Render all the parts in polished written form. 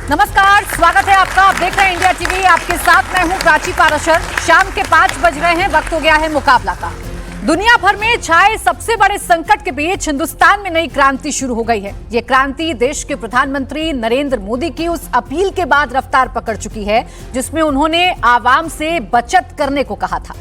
नमस्कार, स्वागत है आपका। आप देख रहे हैं इंडिया टीवी। आपके साथ मैं हूं प्राची पाराशर। शाम के 5 बज रहे हैं, वक्त हो गया है मुकाबला का। दुनिया भर में छाए सबसे बड़े संकट के बीच हिंदुस्तान में नई क्रांति शुरू हो गई है। ये क्रांति देश के प्रधानमंत्री नरेंद्र मोदी की उस अपील के बाद रफ्तार पकड़ चुकी है जिसमें उन्होंने आवाम से बचत करने को कहा था।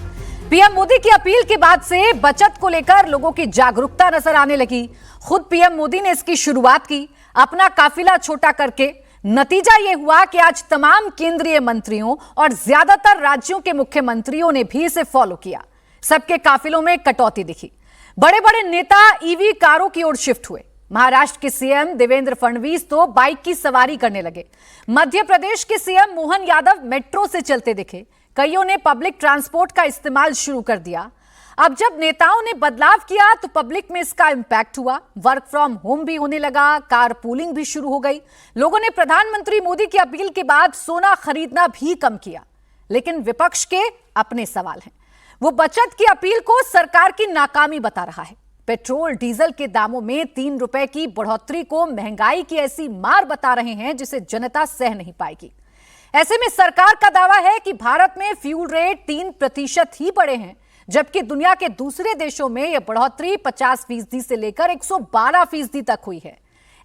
पीएम मोदी की अपील के बाद से बचत को लेकर लोगों की जागरूकता नजर आने लगी। खुद पीएम मोदी ने इसकी शुरुआत की, अपना काफिला छोटा करके। नतीजा यह हुआ कि आज तमाम केंद्रीय मंत्रियों और ज्यादातर राज्यों के मुख्यमंत्रियों ने भी इसे फॉलो किया। सबके काफिलों में कटौती दिखी। बड़े बड़े नेता ईवी कारों की ओर शिफ्ट हुए। महाराष्ट्र के सीएम देवेंद्र फडणवीस तो बाइक की सवारी करने लगे। मध्य प्रदेश के सीएम मोहन यादव मेट्रो से चलते दिखे। कईयों ने पब्लिक ट्रांसपोर्ट का इस्तेमाल शुरू कर दिया। अब जब नेताओं ने बदलाव किया तो पब्लिक में इसका इंपैक्ट हुआ। वर्क फ्रॉम होम भी होने लगा, कार पूलिंग भी शुरू हो गई। लोगों ने प्रधानमंत्री मोदी की अपील के बाद सोना खरीदना भी कम किया। लेकिन विपक्ष के अपने सवाल हैं। वो बचत की अपील को सरकार की नाकामी बता रहा है। पेट्रोल डीजल के दामों में 3 रुपए की बढ़ोतरी को महंगाई की ऐसी मार बता रहे हैं जिसे जनता सह नहीं पाएगी। ऐसे में सरकार का दावा है कि भारत में फ्यूल रेट 3% ही बढ़े हैं, जबकि दुनिया के दूसरे देशों में यह बढ़ोतरी 50% से लेकर 112% तक हुई है।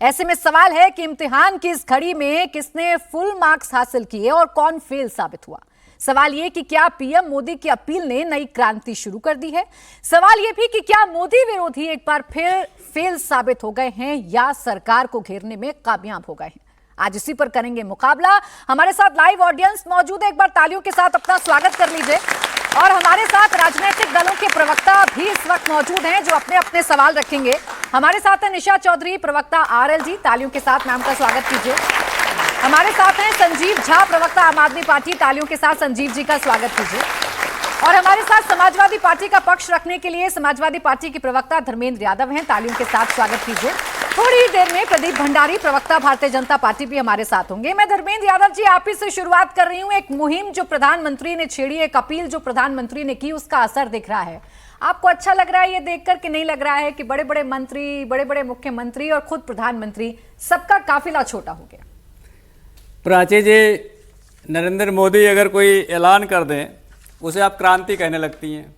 ऐसे में सवाल है कि इम्तिहान की इस घड़ी में किसने फुल मार्क्स हासिल किए और कौन फेल साबित हुआ। सवाल यह कि क्या पीएम मोदी की अपील ने नई क्रांति शुरू कर दी है। सवाल यह भी कि क्या मोदी विरोधी एक बार फिर फेल साबित हो गए हैं या सरकार को घेरने में कामयाब हो गए हैं। आज इसी पर करेंगे मुकाबला। हमारे साथ लाइव ऑडियंस मौजूद है, एक बार तालियों के साथ अपना स्वागत कर लीजिए। और हमारे साथ राजनीतिक दलों के प्रवक्ता भी इस वक्त मौजूद हैं जो अपने अपने सवाल रखेंगे। हमारे साथ है निशा चौधरी, प्रवक्ता आरएलजी, तालियों के साथ मैम का स्वागत कीजिए। हमारे साथ हैं संजीव झा, प्रवक्ता आम आदमी पार्टी, तालियों के साथ संजीव जी का स्वागत कीजिए। और हमारे साथ समाजवादी पार्टी का पक्ष रखने के लिए समाजवादी पार्टी के प्रवक्ता धर्मेंद्र यादव हैं, तालियों के साथ स्वागत कीजिए। थोड़ी ही देर में प्रदीप भंडारी, प्रवक्ता भारतीय जनता पार्टी, भी हमारे साथ होंगे। मैं धर्मेंद्र यादव जी आप ही से शुरुआत कर रही हूं। एक मुहिम जो प्रधानमंत्री ने छेड़ी, एक अपील जो प्रधानमंत्री ने की, उसका असर दिख रहा है। आपको अच्छा लग रहा है ये देखकर कि नहीं लग रहा है कि बड़े बड़े मंत्री, बड़े बड़े मुख्यमंत्री और खुद प्रधानमंत्री, सबका काफिला छोटा हो गया? प्राची जी, नरेंद्र मोदी अगर कोई ऐलान कर दें उसे आप क्रांति कहने लगती हैं।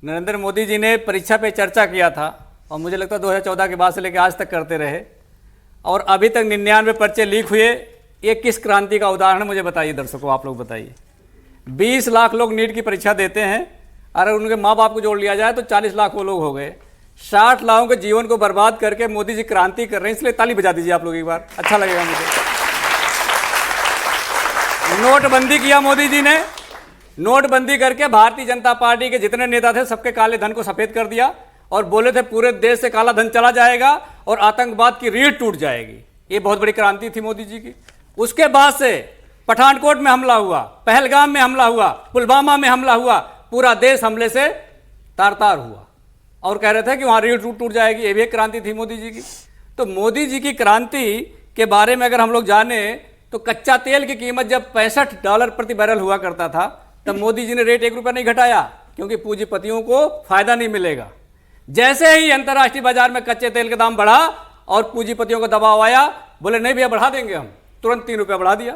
नरेंद्र मोदी जी ने परीक्षा पे चर्चा किया था और मुझे लगता है 2014 के बाद से लेकर आज तक करते रहे, और अभी तक 99 पर्चे लीक हुए। ये किस क्रांति का उदाहरण मुझे बताइए दर्शकों, आप लोग बताइए। 20 लाख लोग नीट की परीक्षा देते हैं, अगर उनके माँ बाप को जोड़ लिया जाए तो 40 लाख वो लोग हो गए। 60 लाखों के जीवन को बर्बाद करके मोदी जी क्रांति कर रहे हैं, इसलिए ताली बजा दीजिए आप लोग एक बार, अच्छा लगेगा मुझे। नोटबंदी किया मोदी जी ने, नोटबंदी करके भारतीय जनता पार्टी के जितने नेता थे सबके काले धन को सफेद कर दिया और बोले थे पूरे देश से काला धन चला जाएगा और आतंकवाद की रीढ़ टूट जाएगी। ये बहुत बड़ी क्रांति थी मोदी जी की। उसके बाद से पठानकोट में हमला हुआ, पहलगाम में हमला हुआ, पुलवामा में हमला हुआ, पूरा देश हमले से तार तार हुआ और कह रहे थे कि वहां रीढ़ टूट जाएगी। ये भी एक क्रांति थी मोदी जी की। तो मोदी जी की क्रांति के बारे में अगर हम लोग जाने तो कच्चा तेल की कीमत जब $65 प्रति बैरल हुआ करता था तब मोदी जी ने रेट 1 रुपया नहीं घटाया, क्योंकि पूंजीपतियों को फायदा नहीं मिलेगा। जैसे ही अंतर्राष्ट्रीय बाजार में कच्चे तेल का दाम बढ़ा और पूंजीपतियों को दबाव आया, बोले नहीं भैया बढ़ा देंगे हम, तुरंत 3 रुपया बढ़ा दिया।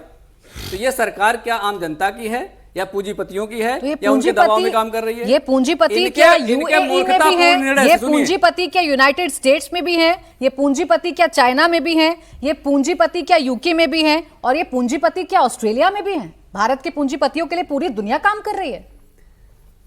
तो ये सरकार क्या आम जनता की है या पूंजीपतियों की है, तो या उनके दबाव में काम कर रही है? ये पूंजीपति क्या यूएई में भी है? ये पूंजीपति क्या यूनाइटेड स्टेट्स में भी है? ये पूंजीपति क्या चाइना में भी है? ये पूंजीपति क्या यूके में भी है? और ये पूंजीपति क्या ऑस्ट्रेलिया में भी है? भारत के पूंजीपतियों के लिए पूरी दुनिया काम कर रही है।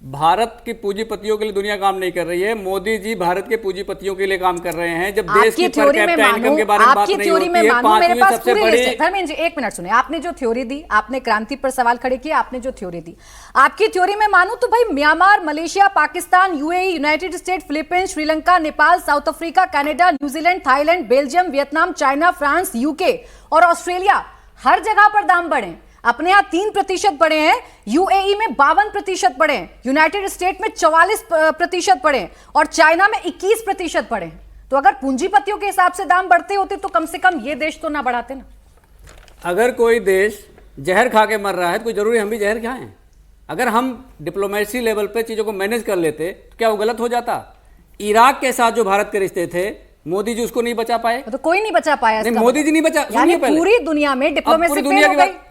भारत की पूंजीपतियों के लिए दुनिया काम नहीं कर रही है, मोदी जी भारत के पूंजीपतियों के लिए काम कर रहे हैं। जब देश की पर कैपिटा इनकम के बारे में बात नहीं होती है, मेरे पास सबसे बड़ी। धर्मेंद्र जी एक मिनट सुने, आपने जो थ्योरी दी, आपने क्रांति पर सवाल खड़े किए, आपने जो थ्योरी दी, आपकी थ्योरी में मानूं तो भाई Myanmar, Malaysia, Pakistan, UAE, United state, Philippines, Sri Lanka, Nepal, south Africa, Canada, New Zealand, Thailand, Belgium, Vietnam, China, France, UK और ऑस्ट्रेलिया, हर जगह पर दाम बढ़े। अपने यहां 3% बढ़े हैं, यूएई में 52% बढ़े हैं, यूनाइटेड स्टेट में 44% बढ़े हैं और चाइना में 21% बढ़े हैं। तो अगर पूंजीपतियों के हिसाब से दाम बढ़ते होते तो कम से कम ये देश तो ना बढ़ाते ना। अगर कोई देश जहर खा के मर रहा है तो कोई जरूरी हम भी जहर खाएं? अगर हम डिप्लोमेसी लेवल पे चीजों को मैनेज कर लेते तो क्या वो गलत हो जाता? इराक के साथ जो भारत के रिश्ते थे, मोदी जी उसको नहीं बचा पाए। तो कोई नहीं बचा पाया नहीं, इसका मोदी जी नहीं बचा, यानी सुनिए पहले। पूरी दुनिया में अब डिप्लोमेसी पूरी फेल दुनिया हो की गई। बात,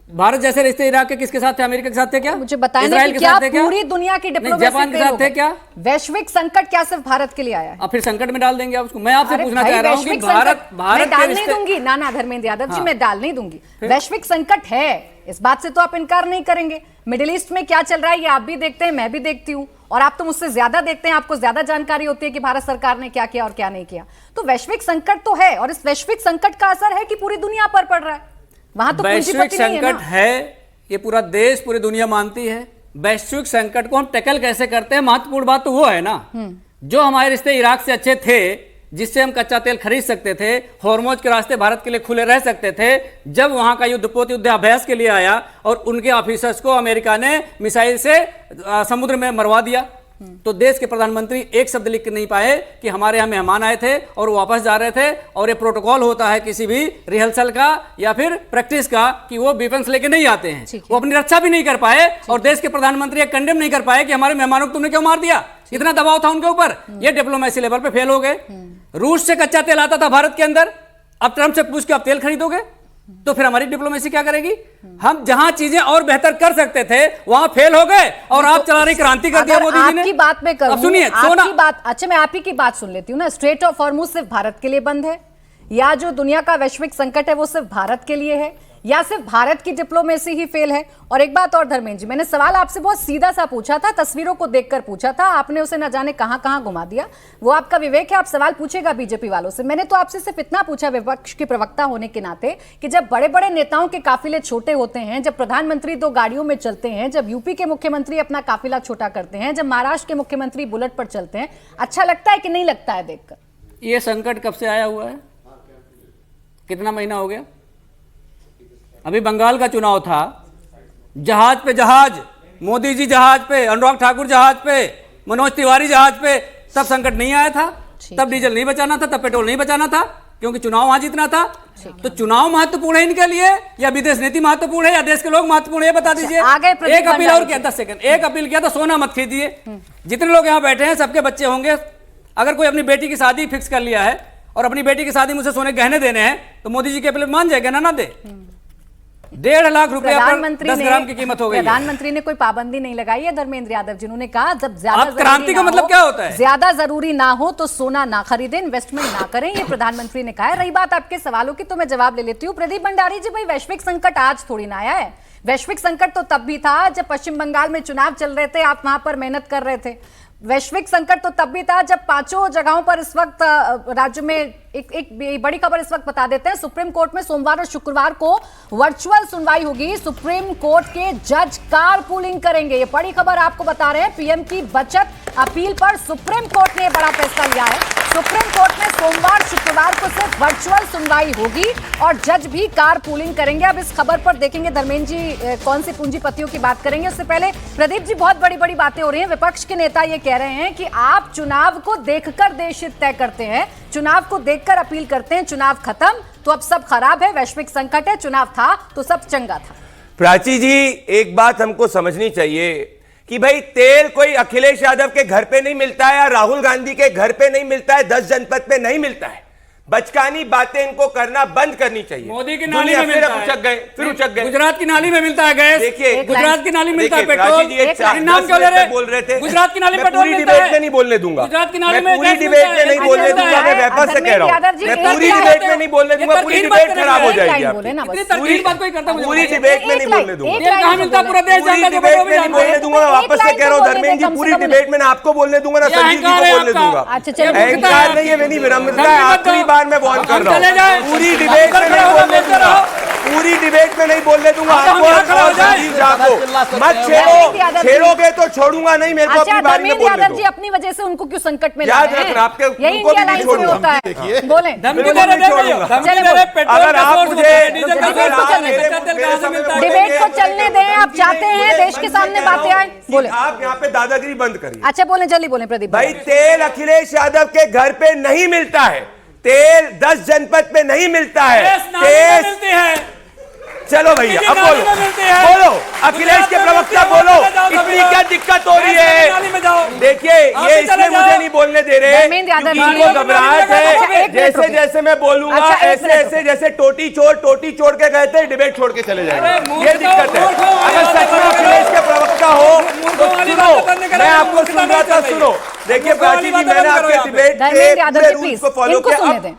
भारत जैसे रिश्ते इराक के किसके साथ थे? अमेरिका के साथ थे क्या? मुझे बताएं इजराइल कि के क्या साथ थे क्या? पूरी दुनिया की डिप्लोमेसी जापान के फेल हो साथ थे गई? क्या? वैश्विक संकट क्या सिर्फ भारत के लिए आया है? अब फिर संकट में डाल देंगे आप उसको? मैं आपसे अरे पूछना भाई, चाह रहा हूँ कि वैश्विक भारत संकट भारत मैं के डाल नहीं रिश्ते, दूंगी ना धर्मेंद्र यादव जी, हाँ। मैं डाल नहीं दूंगी। वैश्विक संकट है, इस बात से तो आप इनकार नहीं करेंगे। मिडिल ईस्ट में क्या चल रहा है ये आप भी देखते हैं, मैं भी देखती हूँ, और आप तो मुझसे ज्यादा देखते हैं, आपको ज्यादा जानकारी होती है कि भारत सरकार ने क्या किया और क्या नहीं किया। तो वैश्विक संकट तो है, और इस वैश्विक संकट का असर है कि पूरी दुनिया पर पड़ रहा है। वहां तो वैश्विक पूंजीपति नहीं है संकट ना। है, ये पूरा देश पूरी दुनिया मानती है। वैश्विक संकट को हम टैकल कैसे करते हैं, महत्वपूर्ण बात तो वो है ना। जो हमारे रिश्ते इराक से अच्छे थे, जिससे हम कच्चा तेल खरीद सकते थे, हॉर्मोज के रास्ते भारत के लिए खुले रह सकते थे, जब वहां का युद्धपोत युद्धाभ्यास के लिए आया और उनके ऑफिसर्स को अमेरिका ने मिसाइल से समुद्र में मरवा दिया, तो देश के प्रधानमंत्री एक शब्द लिख नहीं पाए कि हमारे यहाँ मेहमान आए थे और वो वापस जा रहे थे। और ये प्रोटोकॉल होता है किसी भी रिहर्सल का या फिर प्रैक्टिस का कि वो वेपन्स लेके नहीं आते हैं। वो अपनी रक्षा भी नहीं कर पाए और देश के प्रधानमंत्री कंडेम नहीं कर पाए कि हमारे मेहमानों को तुमने क्यों मार दिया। इतना दबाव था उनके ऊपर, ये डिप्लोमेसी लेवल पे फेल हो गए। रूस से कच्चा तेल आता था भारत के अंदर, अब ट्रंप से पूछ के आप तेल खरीदोगे, तो फिर हमारी डिप्लोमेसी क्या करेगी? हम जहां चीजें और बेहतर कर सकते थे वहां फेल हो गए और आप चला रही क्रांति कर दिया मोदी जी ने। आपकी बात में करूं, अब सुनिए, आपकी बात, अच्छा मैं आप ही की बात सुन लेती हूँ ना। स्ट्रेट ऑफ हॉर्मुज सिर्फ भारत के लिए बंद है, या जो दुनिया का वैश्विक संकट है वो सिर्फ भारत के लिए है, या सिर्फ भारत की डिप्लोमेसी ही फेल है? और एक बात और धर्मेंद्र जी, मैंने सवाल आपसे बहुत सीधा सा पूछा था, तस्वीरों को देखकर पूछा था, आपने उसे न जाने कहां कहां घुमा दिया। वो आपका विवेक है, आप सवाल पूछेगा बीजेपी वालों से। मैंने तो आपसे सिर्फ इतना पूछा विपक्ष के प्रवक्ता होने के नाते कि जब बड़े बड़े नेताओं के काफिले छोटे होते हैं, जब प्रधानमंत्री 2 गाड़ियों में चलते हैं, जब यूपी के मुख्यमंत्री अपना काफिला छोटा करते हैं, जब महाराष्ट्र के मुख्यमंत्री बुलेट पर चलते हैं, अच्छा लगता है कि नहीं लगता है देखकर? ये संकट कब से आया हुआ है? कितना महीना हो गया? अभी बंगाल का चुनाव था, जहाज पे जहाज, मोदी जी जहाज पे, अनुराग ठाकुर जहाज पे, मनोज तिवारी जहाज पे, तब संकट नहीं आया था, तब डीजल नहीं बचाना था, तब पेट्रोल नहीं बचाना था, क्योंकि चुनाव वहां जीतना था। तो चुनाव महत्वपूर्ण है इनके लिए या विदेश नीति महत्वपूर्ण है या देश के लोग महत्वपूर्ण है, बता दीजिए। एक अपील और किया, 10 सेकंड, एक अपील किया था, सोना मत खरीदिए। जितने लोग यहाँ बैठे हैं सबके बच्चे होंगे, अगर कोई अपनी बेटी की शादी फिक्स कर लिया है और अपनी बेटी की शादी मुझसे सोने गहने देने हैं, तो मोदी जी के अपील मान जाएगा ना दे। 1.5 लाख रुपए पर 10 ग्राम की कीमत हो गई। प्रधानमंत्री ने कोई पाबंदी नहीं लगाई है धर्मेंद्र यादव, जिन्होंने कहा जब ज्यादा क्रांति का मतलब क्या होता है? ज्यादा जरूरी ना हो तो सोना ना खरीदें, इन्वेस्टमेंट ना करें, ये प्रधानमंत्री ने कहा है। रही बात आपके सवालों की तो मैं जवाब ले लेती हूँ। प्रदीप भंडारी जी, भाई वैश्विक संकट आज थोड़ी ना आया है। वैश्विक संकट तो तब भी था जब पश्चिम बंगाल में चुनाव चल रहे थे, आप वहां पर मेहनत कर रहे थे। वैश्विक संकट तो तब भी था जब 5 जगहों पर इस वक्त राज्य में एक बड़ी खबर इस वक्त बता देते हैं, सुप्रीम कोर्ट में सोमवार और शुक्रवार को वर्चुअल सुनवाई होगी। सुप्रीम कोर्ट के जज कार पूलिंग करेंगे, ये बड़ी खबर आपको बता रहे हैं। पीएम की बचत अपील पर सुप्रीम कोर्ट ने बड़ा फैसला लिया है। सुप्रीम कोर्ट में सोमवार शुक्रवार को सिर्फ वर्चुअल सुनवाई होगी और जज भी कार पूलिंग करेंगे। अब इस खबर पर देखेंगे धर्मेंद्र जी कौन सी पूंजीपतियों की बात करेंगे। उससे पहले प्रदीप जी, बहुत बड़ी बड़ी बातें हो रही हैं। विपक्ष के नेता ये कह रहे हैं कि आप चुनाव को देखकर देश हित तय करते हैं, चुनाव को देखकर अपील करते हैं, चुनाव खत्म तो अब सब खराब है, वैश्विक संकट है, चुनाव था तो सब चंगा था। प्राची जी, एक बात हमको समझनी चाहिए कि भाई तेल कोई अखिलेश यादव के घर पे नहीं मिलता है या राहुल गांधी के घर पे नहीं मिलता है, 10 जनपद पे नहीं मिलता है। बचकानी बातें इनको करना बंद करनी चाहिए। मोदी की नाली में मिलता है, फिर उचक गए। गुजरात की नाली में मिलता है गैस। देखिए, गुजरात की नाली में मिलता है देखिए, पेट्रोल। नाम क्यों ले रहे बोल रहे थे? गुजरात की नाली में पेट्रोल पूरी मिलता डिबेट है। में नहीं बोलने दूंगा, गुजरात की नाली में पूरी डिबेट में नहीं बोलने दूंगा, मैं वापस से कह रहा हूँ, मैं पूरी डिबेट में नहीं बोलने दूंगा, पूरी डिबेट खराब हो जाएगी आपकी। पूरी डिबेट में नहीं बोलने दूंगा, पूरी डिबेट में नहीं बोलने दूंगा, मैं वापस से कह रहा हूँ धर्मेंद्र जी, पूरी डिबेट में ना आपको बोलने दूंगा ना संजीव जी को बोलने दूंगा। अहंकार नहीं है, मेरी विनम्रता है, आखिरी बार मैं वार्न कर रहा हूँ। पूरी डिबेट में नहीं बोलने दूंगा, पूरी डिबेट में नहीं बोलने दूंगा आपको और संजीव झा को। मत छेड़ो, छेड़ोगे तो छोड़ूंगा नहीं, मेरे को अपनी बारी में बोलने दो। जी अपनी वजह से उनको क्यों संकट में याद रखना, आपके उनको भी नहीं छोड़ूंगा। बोले अगर आप मुझे डिबेट को चलने दें, आप चाहते हैं देश के सामने बातें आए, बोले आप यहाँ पे दादागिरी बंद करिए। अच्छा बोले, जल्दी बोले प्रदीप भाई। तेल अखिलेश यादव के घर पे नहीं मिलता है, तेल 10 जनपद पे नहीं मिलता है, तेल। चलो भैया अब बोलो, बोलो अखिलेश के प्रवक्ता, बोलो। अभी क्या दिक्कत हो रही है? देखिए ये इसलिए मुझे नहीं बोलने दे रहे क्योंकि इनको घबराहट है। जैसे जैसे मैं बोलूंगा ऐसे ऐसे जैसे टोटी छोड़ के गए थे डिबेट छोड़ के चले जाएंगे। ये दिक्कत है। अगर सच में अखिलेश के प्रवक्ता हो तो सुनो, मैं आपको सुन रहा था, सुनो। देखिए प्राची जी, मैंने आपके डिबेट के रूल्स को फॉलो किया।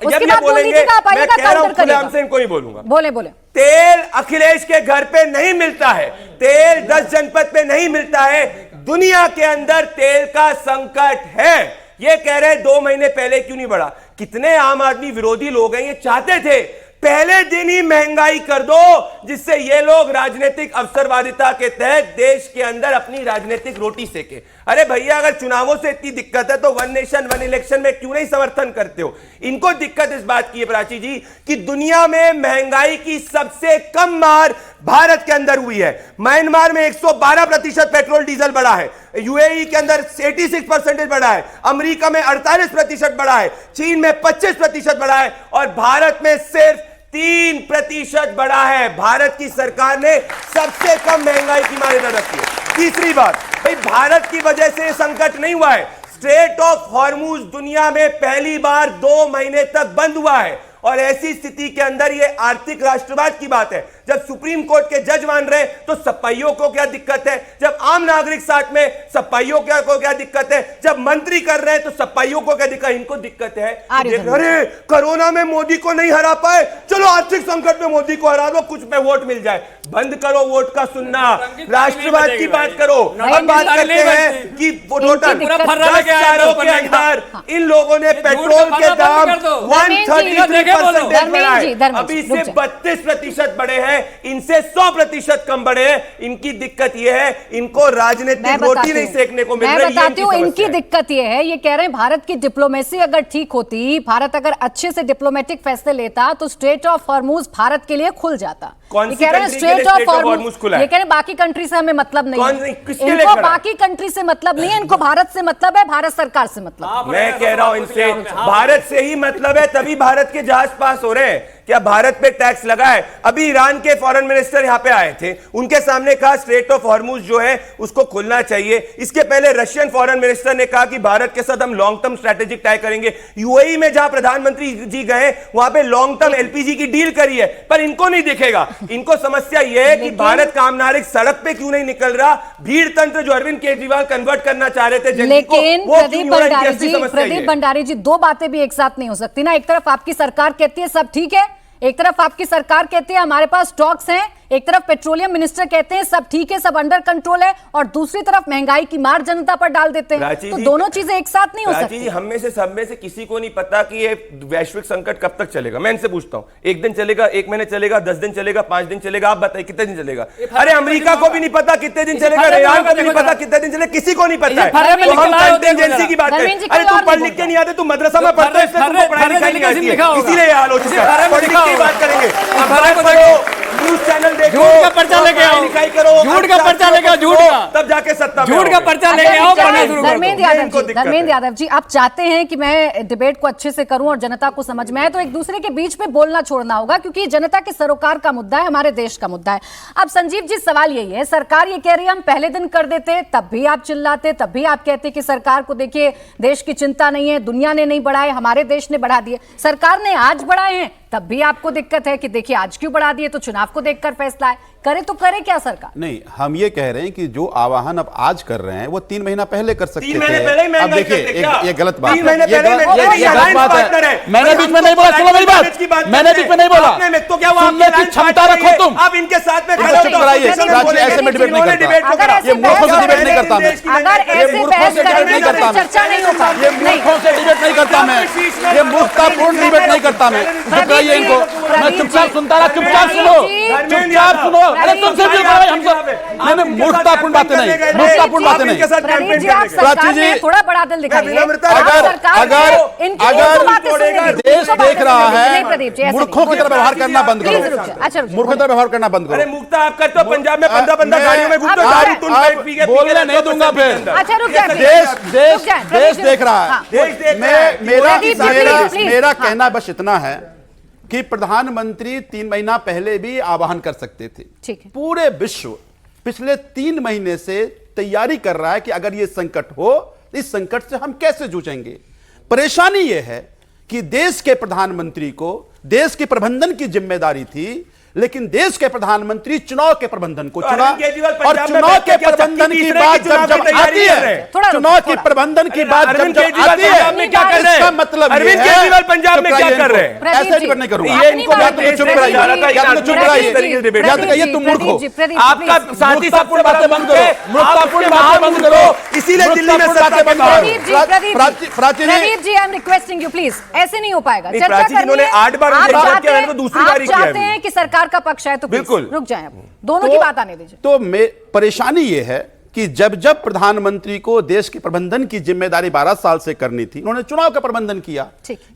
जब ये बोलेंगे मैं कह रहा हूं खुलेआम से इनको ही बोलूंगा। बोले तेल अखिलेश के घर पे नहीं मिलता है, तेल 10 जनपद पे नहीं मिलता है, दुनिया के अंदर तेल का संकट है। ये कह रहे 2 महीने पहले क्यों नहीं बढ़ा? कितने आम आदमी विरोधी लोग हैं ये चाहते थे पहले दिन ही महंगाई कर दो, जिससे ये लोग राजनीतिक अवसरवादिता के तहत देश के अंदर अपनी राजनीतिक रोटी सेके। अरे भैया, अगर चुनावों से इतनी दिक्कत है तो वन नेशन वन इलेक्शन में क्यों नहीं समर्थन करते हो? इनको दिक्कत इस बात की है प्राची जी कि दुनिया में महंगाई की सबसे कम मार भारत के अंदर हुई है। म्यांमार में 112% पेट्रोल डीजल बढ़ा है, यूएई के अंदर 86% बढ़ा है, अमेरिका में 48% बढ़ा है, चीन में 25% बढ़ा है और भारत में सिर्फ 3% बढ़ा है। भारत की सरकार ने सबसे कम महंगाई की मार इधर रखी है। तीसरी बात, भाई भारत की वजह से यह संकट नहीं हुआ है। स्ट्रेट ऑफ हॉर्मुज दुनिया में पहली बार 2 महीने तक बंद हुआ है और ऐसी स्थिति के अंदर यह आर्थिक राष्ट्रवाद की बात है। जब सुप्रीम कोर्ट के जज मान रहे तो सपाइयों को क्या दिक्कत है? जब आम नागरिक साथ में सपाइयों को क्या दिक्कत है? जब मंत्री कर रहे हैं तो सपाइयों को क्या दिक्कत? इनको दिक्कत है। अरे कोरोना में मोदी को नहीं हरा पाए, चलो आर्थिक संकट में मोदी को हरा दो, कुछ में वोट मिल जाए। बंद करो वोट का सुनना, राष्ट्रवाद की बात करो। अब बात करते हैं कि टोटल 10 सालों के अंदर इन लोगों ने पेट्रोल के दाम 133% बढ़ाए, अभी से 32% बढ़े हैं, इनसे 100% कम बढ़े हैं। इनकी दिक्कत यह है, इनको राजनीतिक रोटी नहीं सेकने को मिल रही है। मैं बताती हूँ इनकी दिक्कत यह है, ये कह रहे हैं भारत की डिप्लोमेसी अगर ठीक होती, भारत अगर अच्छे से डिप्लोमेटिक फैसले लेता तो स्ट्रेट ऑफ हॉर्मुज भारत के लिए खुल जाता। कौन सी कंट्री स्ट्रेट ऑफ हॉर्मुज खुला है? ये कह रहे हैं बाकी कंट्री से हमें मतलब नहीं है, इनको बाकी कंट्री से मतलब नहीं है, इनको भारत से मतलब है, भारत सरकार से मतलब। मैं कह रहा हूं इनसे भारत से ही मतलब है, तभी भारत के जहाज पास हो रहे हैं। क्या भारत पे टैक्स लगा है? अभी ईरान के फॉरेन मिनिस्टर यहां पे आए थे, उनके सामने कहा स्ट्रेट ऑफ हॉर्मुज जो है उसको खुलना चाहिए। इसके पहले रशियन फॉरेन मिनिस्टर ने कहा कि भारत के साथ हम लॉन्ग टर्म स्ट्रेटेजिक तय करेंगे। यूएई में जहां प्रधानमंत्री जी गए वहां पे लॉन्ग टर्म एलपीजी की डील करी है, पर इनको नहीं दिखेगा। इनको समस्या यह है कि भारत का आम नागरिक सड़क पे क्यों नहीं निकल रहा? भीड़ तंत्र जो अरविंद केजरीवाल कन्वर्ट करना चाह रहे थे, लेकिन प्रदीप भंडारी जी, 2 बातें भी एक साथ नहीं हो सकती ना। एक तरफ आपकी सरकार कहती है सब ठीक है, एक तरफ आपकी सरकार कहती है हमारे पास स्टॉक्स हैं, एक तरफ पेट्रोलियम मिनिस्टर कहते हैं सब ठीक है, सब अंडर कंट्रोल है, और दूसरी तरफ महंगाई की मार जनता पर डाल देते हैं। तो दोनों चीजें एक साथ नहीं हो सकती। हम में से सब में से किसी को नहीं पता कि ये वैश्विक संकट कब तक चलेगा। मैं इनसे पूछता हूं, 1 दिन चलेगा, 1 महीने चलेगा, 10 दिन चलेगा, 5 दिन चलेगा? आप बताइए कितने दिन चलेगा? अरे अमेरिका को भी नहीं पता कितने दिन चलेगा, ईरान को भी नहीं पता कितने दिन चलेगा, किसी को नहीं पता है। तो हम कंटिजेंसी की बात करें। अरे तुम पढ़ लिख के नहीं आते, तुम मदरसा में पढ़ते हो, पढ़ाई लिखाई नहीं आती है, इसीलिए ये हाल हो चुका है। पॉलिटिक्स की बात करेंगे, न्यूज चैनल देखो, झूठ का पर्चा लेके आओ, लिखाई करो, झूठ का पर्चा लेके आओ, झूठ का, तब जाके सत्ता में झूठ का पर्चा लेके आओ। धर्मेंद्र यादव जी, आप चाहते हैं कि मैं डिबेट को अच्छे से करूं और जनता को समझ में आए, तो एक दूसरे के बीच में बोलना छोड़ना होगा, क्योंकि जनता के सरोकार का मुद्दा है, हमारे देश का मुद्दा है। अब संजीव जी, सवाल यही है, सरकार ये कह रही है हम पहले दिन कर देते, तब भी आप चिल्लाते, तब भी आप कहते कि सरकार को देखिए देश की चिंता नहीं है, दुनिया ने नहीं बढ़ाए, हमारे देश ने बढ़ा दिए। सरकार ने आज बढ़ाए हैं, तब भी आपको दिक्कत है कि देखिए आज क्यों बढ़ा दिए, तो चुनाव को देखकर फैसला है। करे तो करे क्या सरकार? नहीं, हम ये कह रहे हैं कि जो आवाहन अब आज कर रहे हैं वो 3 महीना पहले कर सकते थे। 3 महीने पहले ही अब देखिए ये गलत बात है, ये गलत बात है। मैंने बीच में नहीं बोला, सुनो मेरी बात, मैंने बीच में नहीं बोला, तो क्या सुनने की क्षमता रखो तुम। आप इनके साथ में चुप कराइए, ऐसे में डिबेट नहीं करता, ये मूर्खों से डिबेट नहीं करता मैं, ये मूर्खों से डिबेट नहीं करता मैं, ये मूर्खों से डिबेट नहीं करता मैं, ये मूर्खतापूर्ण डिबेट नहीं करता मैं। चुप कराइए इनको, मैं चुपचाप सुनता रहा, चुपचाप सुनो, चुपचाप सुनो। अरे तुमसे भी मैंने मूर्खतापूर्ण बातें नहीं, मूर्खतापूर्ण बातें नहीं। प्राची जी, थोड़ा बड़ा दिल दिखाइए। अगर देश देख रहा है, मूर्खों की तरह व्यवहार करना बंद करो, मूर्खों की तरह व्यवहार करना बंद करो। अरे मुक्ता आप करते हो, पंजाब में 15 गाड़ियों में घूमते हो, दारू तुम पी के बोलने नहीं दूंगा फिर। अच्छा रुक जाए, देश देख रहा है। मेरा कहना बस इतना है कि प्रधानमंत्री 3 महीना पहले भी आह्वान कर सकते थे। ठीक है। पूरे विश्व पिछले 3 महीने से तैयारी कर रहा है कि अगर ये संकट हो तो इस संकट से हम कैसे जूझेंगे। परेशानी यह है कि देश के प्रधानमंत्री को देश के प्रबंधन की जिम्मेदारी थी, लेकिन देश के प्रधानमंत्री चुनाव के प्रबंधन को चुना, और चुनाव के प्रबंधन की बात जब आती है, चुनाव की प्रबंधन की बात जब आती है, इसका मतलब अरविंद केजरीवाल पंजाब में क्या कर रहे हैं? ऐसे नहीं करूंगा, चुप कराइए, या तो कहिए तुम मूर्ख हो। आपका साथी सबसे बातें बंद करो, मूर्खतापूर्ण बातें बंद करो, इसीलिए दिल्ली में सत्ता बंद करो। Pradeep ji, I am requesting you please, ऐसे नहीं हो पाएगा। चर्चा जिन्होंने 8 बार दूसरी बारी किया चाहते हैं कि सरकार का पक्ष है तो बिल्कुल रुक जाएं, अब दोनों की बात आने दीजिए। तो परेशानी यह है कि जब प्रधानमंत्री को देश के प्रबंधन की जिम्मेदारी 12 साल से करनी थी, उन्होंने चुनाव का प्रबंधन किया।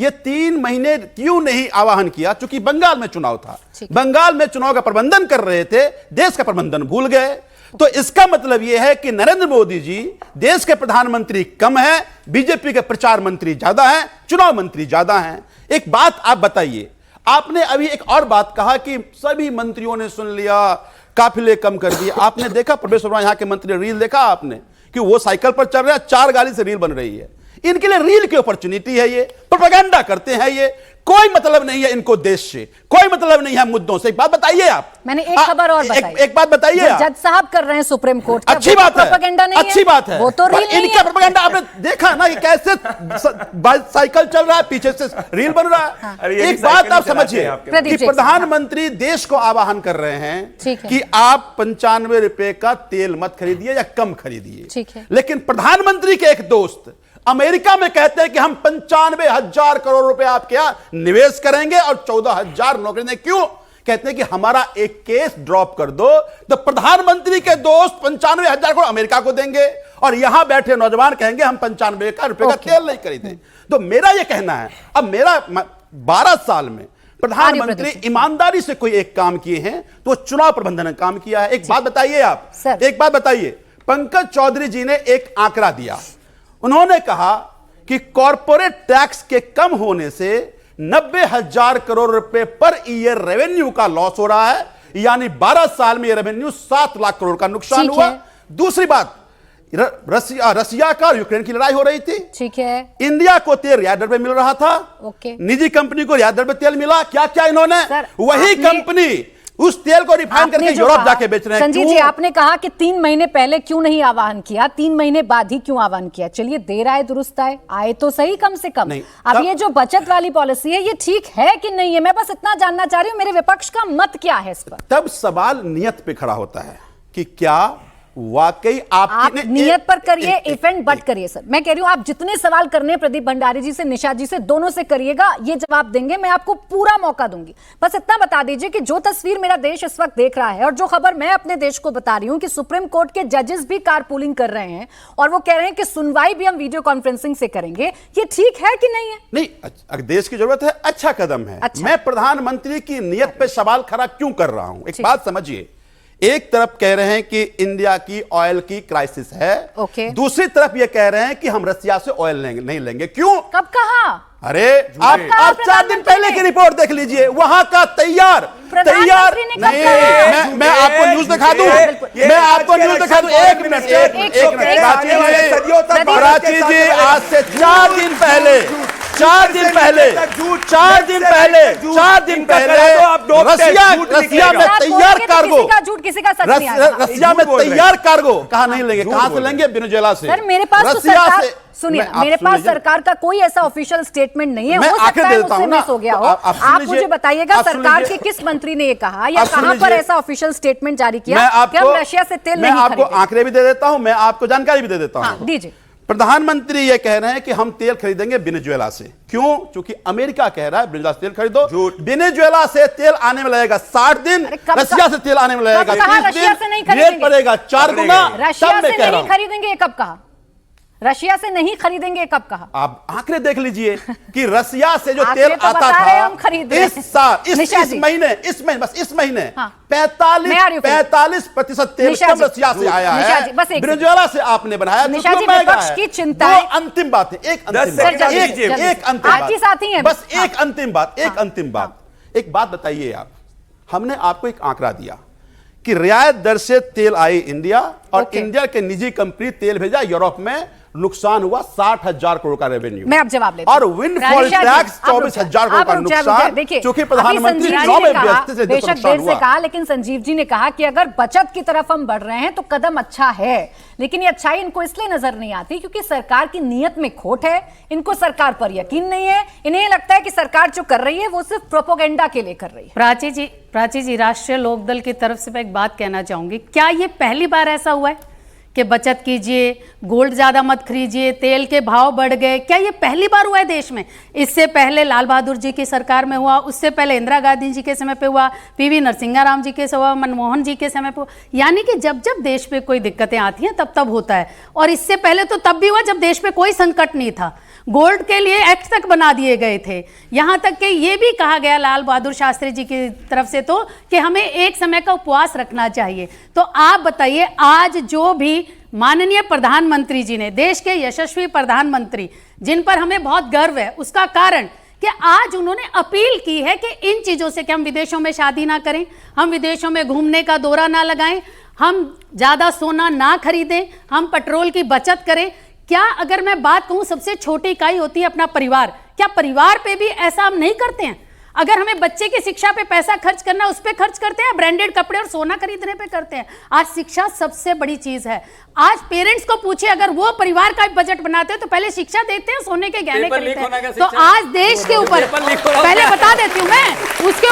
ये 3 महीने क्यों नहीं आह्वान किया? क्योंकि बंगाल में चुनाव था, बंगाल में चुनाव का प्रबंधन कर रहे थे, देश का प्रबंधन भूल गए। तो इसका मतलब यह है कि नरेंद्र मोदी जी देश के प्रधानमंत्री कम है, बीजेपी के प्रचार मंत्री ज्यादा हैं, चुनाव मंत्री ज्यादा हैं। एक बात आप बताइए, आपने अभी एक और बात कहा कि सभी मंत्रियों ने सुन लिया, काफिले कम कर दिए। आपने देखा प्रवेश वर्मा यहां के मंत्री रील देखा आपने कि वो साइकिल पर चल रहे हैं, 4 गाड़ी से रील बन रही है। इनके लिए रील की अपॉर्चुनिटी है, ये प्रोपेगेंडा करते हैं, ये कोई मतलब नहीं है इनको देश से, कोई मतलब नहीं है मुद्दों से। एक बात बताइए आप, मैंने एक खबर और बताई, एक बात बताइए, जज साहब कर रहे हैं सुप्रीम कोर्ट, अच्छी बात है, प्रोपेगेंडा नहीं अच्छी बात है, वो तो रील नहीं इनका प्रोपेगेंडा आपने देखा ना कि कैसे साइकिल चल रहा है, पीछे से रील बन रहा है। हाँ। एक बात आप समझिए कि प्रधानमंत्री देश को आह्वान कर रहे हैं कि आप 95 रुपए का तेल मत खरीदिए या कम खरीदिए, लेकिन प्रधानमंत्री के एक दोस्त अमेरिका में कहते हैं कि हम 95,000 करोड़ रुपए आपके यहां निवेश करेंगे और 14,000 नौकरी देंगे। क्यों? कहते हैं कि हमारा एक केस ड्रॉप कर दो। तो प्रधानमंत्री के दोस्त 95,000 करोड़ अमेरिका को देंगे और यहां बैठे नौजवान कहेंगे हम 95 रुपए का तेल नहीं खरीदें। तो मेरा यह कहना है, अब मेरा 12 साल में प्रधानमंत्री ईमानदारी से कोई एक काम किए हैं तो चुनाव प्रबंधन ने काम किया है। एक बात बताइए आप, एक बात बताइए, पंकज चौधरी जी ने एक आंकड़ा दिया, उन्होंने कहा कि कॉर्पोरेट टैक्स के कम होने से 90,000 करोड़ रुपए पर ईयर रेवेन्यू का लॉस हो रहा है, यानी 12 साल में ये रेवेन्यू 7 लाख करोड़ का नुकसान हुआ। दूसरी बात, रसिया का और यूक्रेन की लड़ाई हो रही थी, ठीक है, इंडिया को तेल रियायत दर पे मिल रहा था, निजी कंपनी को रियायत दर पे तेल मिला। क्या क्या इन्होंने, वही कंपनी उस तेल को रिफाइन करके यूरोप जाके बेच रहे हैं। संजीव जी, आपने कहा कि 3 महीने पहले क्यों नहीं आह्वान किया, 3 महीने बाद ही क्यों आह्वान किया? चलिए, देर आए दुरुस्त आए तो सही, कम से कम। अब ये जो बचत वाली पॉलिसी है, ये ठीक है कि नहीं है? मैं बस इतना जानना चाह रही हूं, मेरे विपक्ष का मत क्या है इस पर। तब सवाल नियत पे खड़ा होता है कि क्या वाकई आप नियत पर करिए, इफ एंड बट करिए। सर, मैं कह रही हूं, आप जितने सवाल करने प्रदीप भंडारी जी से, निशा जी से, दोनों से करिएगा, ये जवाब देंगे, मैं आपको पूरा मौका दूंगी। बस इतना बता दीजिए कि जो तस्वीर मेरा देश इस वक्त देख रहा है और जो खबर मैं अपने देश को बता रही हूं कि सुप्रीम कोर्ट के जजेस भी कारपूलिंग कर रहे हैं और वो कह रहे हैं कि सुनवाई भी हम वीडियो कॉन्फ्रेंसिंग से करेंगे, ये ठीक है कि नहीं है? नहीं, अगर देश की जरूरत है, अच्छा कदम है। मैं प्रधानमंत्री की नियत पे सवाल खड़ा क्यों कर रहा हूं? एक बात समझिए, एक तरफ कह रहे हैं कि इंडिया की ऑयल की क्राइसिस है, दूसरी तरफ ये कह रहे हैं कि हम रसिया से ऑयल नहीं लेंगे। क्यों? कब कहा? अरे आप 4 दिन पहले की रिपोर्ट देख लीजिए, वहां का तैयार नहीं। मैं आपको न्यूज दिखा दूं, मैं आपको न्यूज दिखा दूं। एक मिनट, प्राची जी, आज से 4 दिन पहले रसिया में तैयार कार्गो, रसिया में तैयार कार्गो कहां नहीं लेंगे? कहां से लेंगे? वेनेजुएला से। सर, मेरे पास रसिया से, सुनिए, मेरे पास सरकार का कोई ऐसा ऑफिशियल स्टेटमेंट नहीं है, हो सकता है मुझसे मिस हो गया हो। आप मुझे बताइएगा, सरकार के किस मंत्री ने ये कहा या कहां पर ऐसा ऑफिशियल स्टेटमेंट जारी किया कि हम रशिया से तेल नहीं खरीदेंगे? मैं आपको आंकड़े भी दे देता हूं, मैं आपको जानकारी भी दे देता हूं। दीजिए। प्रधानमंत्री ये कह रहे हैं कि हम तेल खरीदेंगे वेनेजुएला से। क्यों? क्योंकि अमेरिका कह रहा है वेनेजुएला से तेल खरीदो। वेनेजुएला से तेल आने में लगेगा 60 दिन, रसिया से तेल आने में लगेगा 30 दिन, रेट पड़ेगा 4 गुना। रशिया से नहीं खरीदेंगे, ये कब कहा? रशिया से नहीं खरीदेंगे, कब कहा? आप आंकड़े देख लीजिए कि रसिया से जो तेल आता था इस साल, इस महीने 45% तेल कम रसिया से आया है, वेनेजुएला से आपने बनाया। विपक्ष की चिंता है। अंतिम बात है, एक अंतिम बात, एक बात बताइए आप। हमने आपको एक आंकड़ा दिया कि रियायत दर से तेल आई इंडिया और ओके। इंडिया के निजी कंपनी तेल भेजा यूरोप में, नुकसान हुआ 60,000 करोड़ का रेवेन्यू। मैं अब जवाब लेती और हूं। विंडफॉल राजेश जी, टैक्स आप रुक 24,000 जाइए, करोड़ का आप रुक जाइए, नुकसान, देखिए, क्योंकि अभी प्रधानमंत्री संजीव जी चुनाव ने में कहा, व्यस्त थे, बेशक नुकसान देर से हुआ। कहा, लेकिन संजीव जी ने कहा कि अगर बचत की तरफ हम बढ़ रहे हैं तो कदम अच्छा है, लेकिन ये अच्छाई इनको इसलिए नजर नहीं आती क्योंकि सरकार की नीयत में खोट है, इनको सरकार पर यकीन नहीं है, इन्हें लगता है कि सरकार जो कर रही है वो सिर्फ प्रोपोगेंडा के लिए कर रही है। प्राची जी, राष्ट्रीय लोकदल की तरफ से मैं एक बात कहना चाहूंगी, क्या ये पहली बार ऐसा हुआ है कि बचत कीजिए, गोल्ड ज्यादा मत खरीदिए, तेल के भाव बढ़ गए? क्या ये पहली बार हुआ है देश में? इससे पहले लाल बहादुर जी की सरकार में हुआ, उससे पहले इंदिरा गांधी जी के समय पे हुआ, पीवी नरसिंह राव जी के समय हुआ, मनमोहन जी के समय पे हुआ। यानी कि जब जब देश में कोई दिक्कतें आती हैं तब तब होता है, और इससे पहले तो तब भी हुआ जब देश में कोई संकट नहीं था। गोल्ड के लिए एक्ट तक बना दिए गए थे, यहां तक कि ये भी कहा गया लाल बहादुर शास्त्री जी की तरफ से तो कि हमें एक समय का उपवास रखना चाहिए। तो आप बताइए, आज जो भी माननीय प्रधानमंत्री जी ने, देश के यशस्वी प्रधानमंत्री जिन पर हमें बहुत गर्व है, उसका कारण कि आज उन्होंने अपील की है कि इन चीजों से कि हम विदेशों में शादी ना करें, हम विदेशों में घूमने का दौरा ना लगाएं, हम ज्यादा सोना ना खरीदें, हम पेट्रोल की बचत करें। क्या अगर मैं बात कहूं, सबसे छोटी इकाई होती है अपना परिवार, क्या परिवार पे भी ऐसा हम नहीं करते हैं? अगर हमें बच्चे की शिक्षा पे पैसा खर्च करना, उस पे खर्च करते हैं, ब्रांडेड कपड़े और सोना खरीदने पे करते हैं। आज शिक्षा सबसे बड़ी चीज है। आज पेरेंट्स को पूछिए, अगर वो परिवार का बजट बनाते हैं तो पहले शिक्षा देते हैं, सोने के गहने खरीदते हैं। तो आज देश के ऊपर, पहले बता देती हूँ मैं, उसके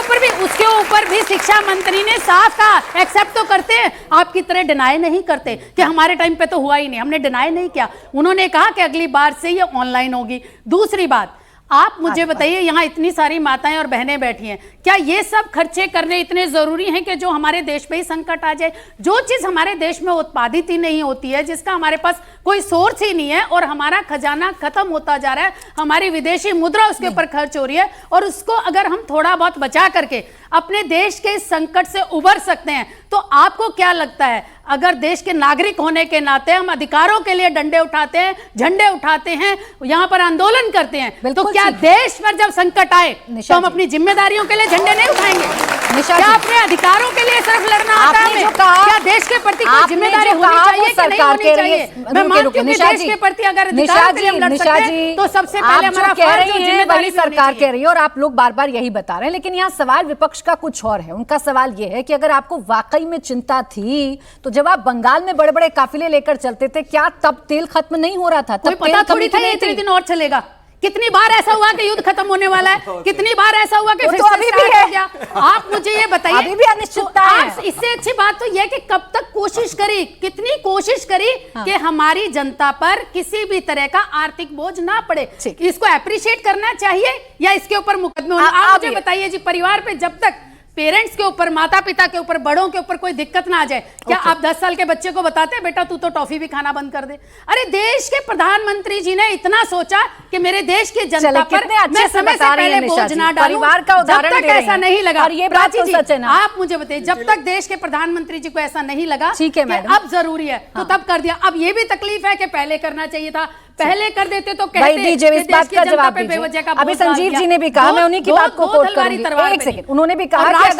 ऊपर भी शिक्षा मंत्री ने साफ कहा, एक्सेप्ट तो करते हैं, आपकी तरह डिनाई नहीं करते कि हमारे टाइम पे तो हुआ ही नहीं, हमने डिनाई नहीं किया। उन्होंने कहा कि अगली बार से ये ऑनलाइन होगी। दूसरी बात, आप मुझे बताइए, यहाँ इतनी सारी माताएं और बहनें बैठी हैं, क्या ये सब खर्चे करने इतने जरूरी हैं कि जो हमारे देश पे ही संकट आ जाए? जो चीज हमारे देश में उत्पादित ही नहीं होती है, जिसका हमारे पास कोई सोर्स ही नहीं है, और हमारा खजाना खत्म होता जा रहा है, हमारी विदेशी मुद्रा उसके ऊपर खर्च हो रही है, और उसको अगर हम थोड़ा बहुत बचा करके अपने देश के इस संकट से उबर सकते हैं, तो आपको क्या लगता है, अगर देश के नागरिक होने के नाते हम अधिकारों के लिए डंडे उठाते हैं, झंडे उठाते हैं, यहाँ पर आंदोलन करते हैं, तो क्या देश पर जब संकट आए तो हम अपनी जिम्मेदारियों के लिए झंडे नहीं उठाएंगे? क्या अपने अधिकारों के लिए सिर्फ लड़ना आता है हमें? क्या देश के प्रति कोई जिम्मेदारी होनी चाहिए कि नहीं होनी चाहिए? मैं मानती हूं कि देश के प्रति अगर अधिकारों के लिए हम लड़ सकते हैं तो सबसे पहले हमारा फर्ज और जिम्मेदारी सरकार कह रही है, और आप लोग बार बार यही बता रहे हैं, लेकिन यहाँ सवाल विपक्ष का कुछ और है। उनका सवाल यह है कि अगर आपको वाकई में चिंता थी तो जब आप बंगाल में बड़े बड़े काफिले लेकर चलते थे, क्या तब तेल खत्म नहीं हो रहा था? तब पता थोड़ी था इतने दिन और चलेगा। कितनी बार ऐसा हुआ कि युद्ध खत्म होने वाला है, कितनी बार ऐसा हुआ कि फिर तो अभी भी है। आप मुझे ये बताइए, अभी भी अनिश्चितता है। इससे अच्छी बात तो यह कि कब तक कोशिश करी, कितनी कोशिश करी कि हमारी जनता पर किसी भी तरह का आर्थिक बोझ ना पड़े। इसको अप्रिशिएट करना चाहिए या इसके ऊपर मुकदमे होने? आप मुझे बताइए जी, परिवार पे जब तक पेरेंट्स के ऊपर, माता पिता के ऊपर, बड़ों के ऊपर कोई दिक्कत ना आ जाए, क्या आप 10 साल के बच्चे को बताते हैं बेटा तू तो टॉफी भी खाना बंद कर दे? अरे देश के प्रधानमंत्री जी ने इतना सोचा कि मेरे देश की जनता पर मैं समय से पहले बोझ ना डालूं। परिवार का उदाहरण जब तक ऐसा नहीं लगा, और ये बात तो सच है ना, आप मुझे बताइए, जब तक देश के प्रधानमंत्री जी को ऐसा नहीं लगा ठीक है मैडम, अब जरूरी है तो तब कर दिया। अब ये भी तकलीफ है कि पहले करना चाहिए था, पहले कर देते तो कहते दीजिए इस बात का जवाब दीजिए। अभी संजीव जी ने भी कहा, मैं उन्हीं की बात को कोट करूंगी, एक सेकंड। उन्होंने भी कहा कि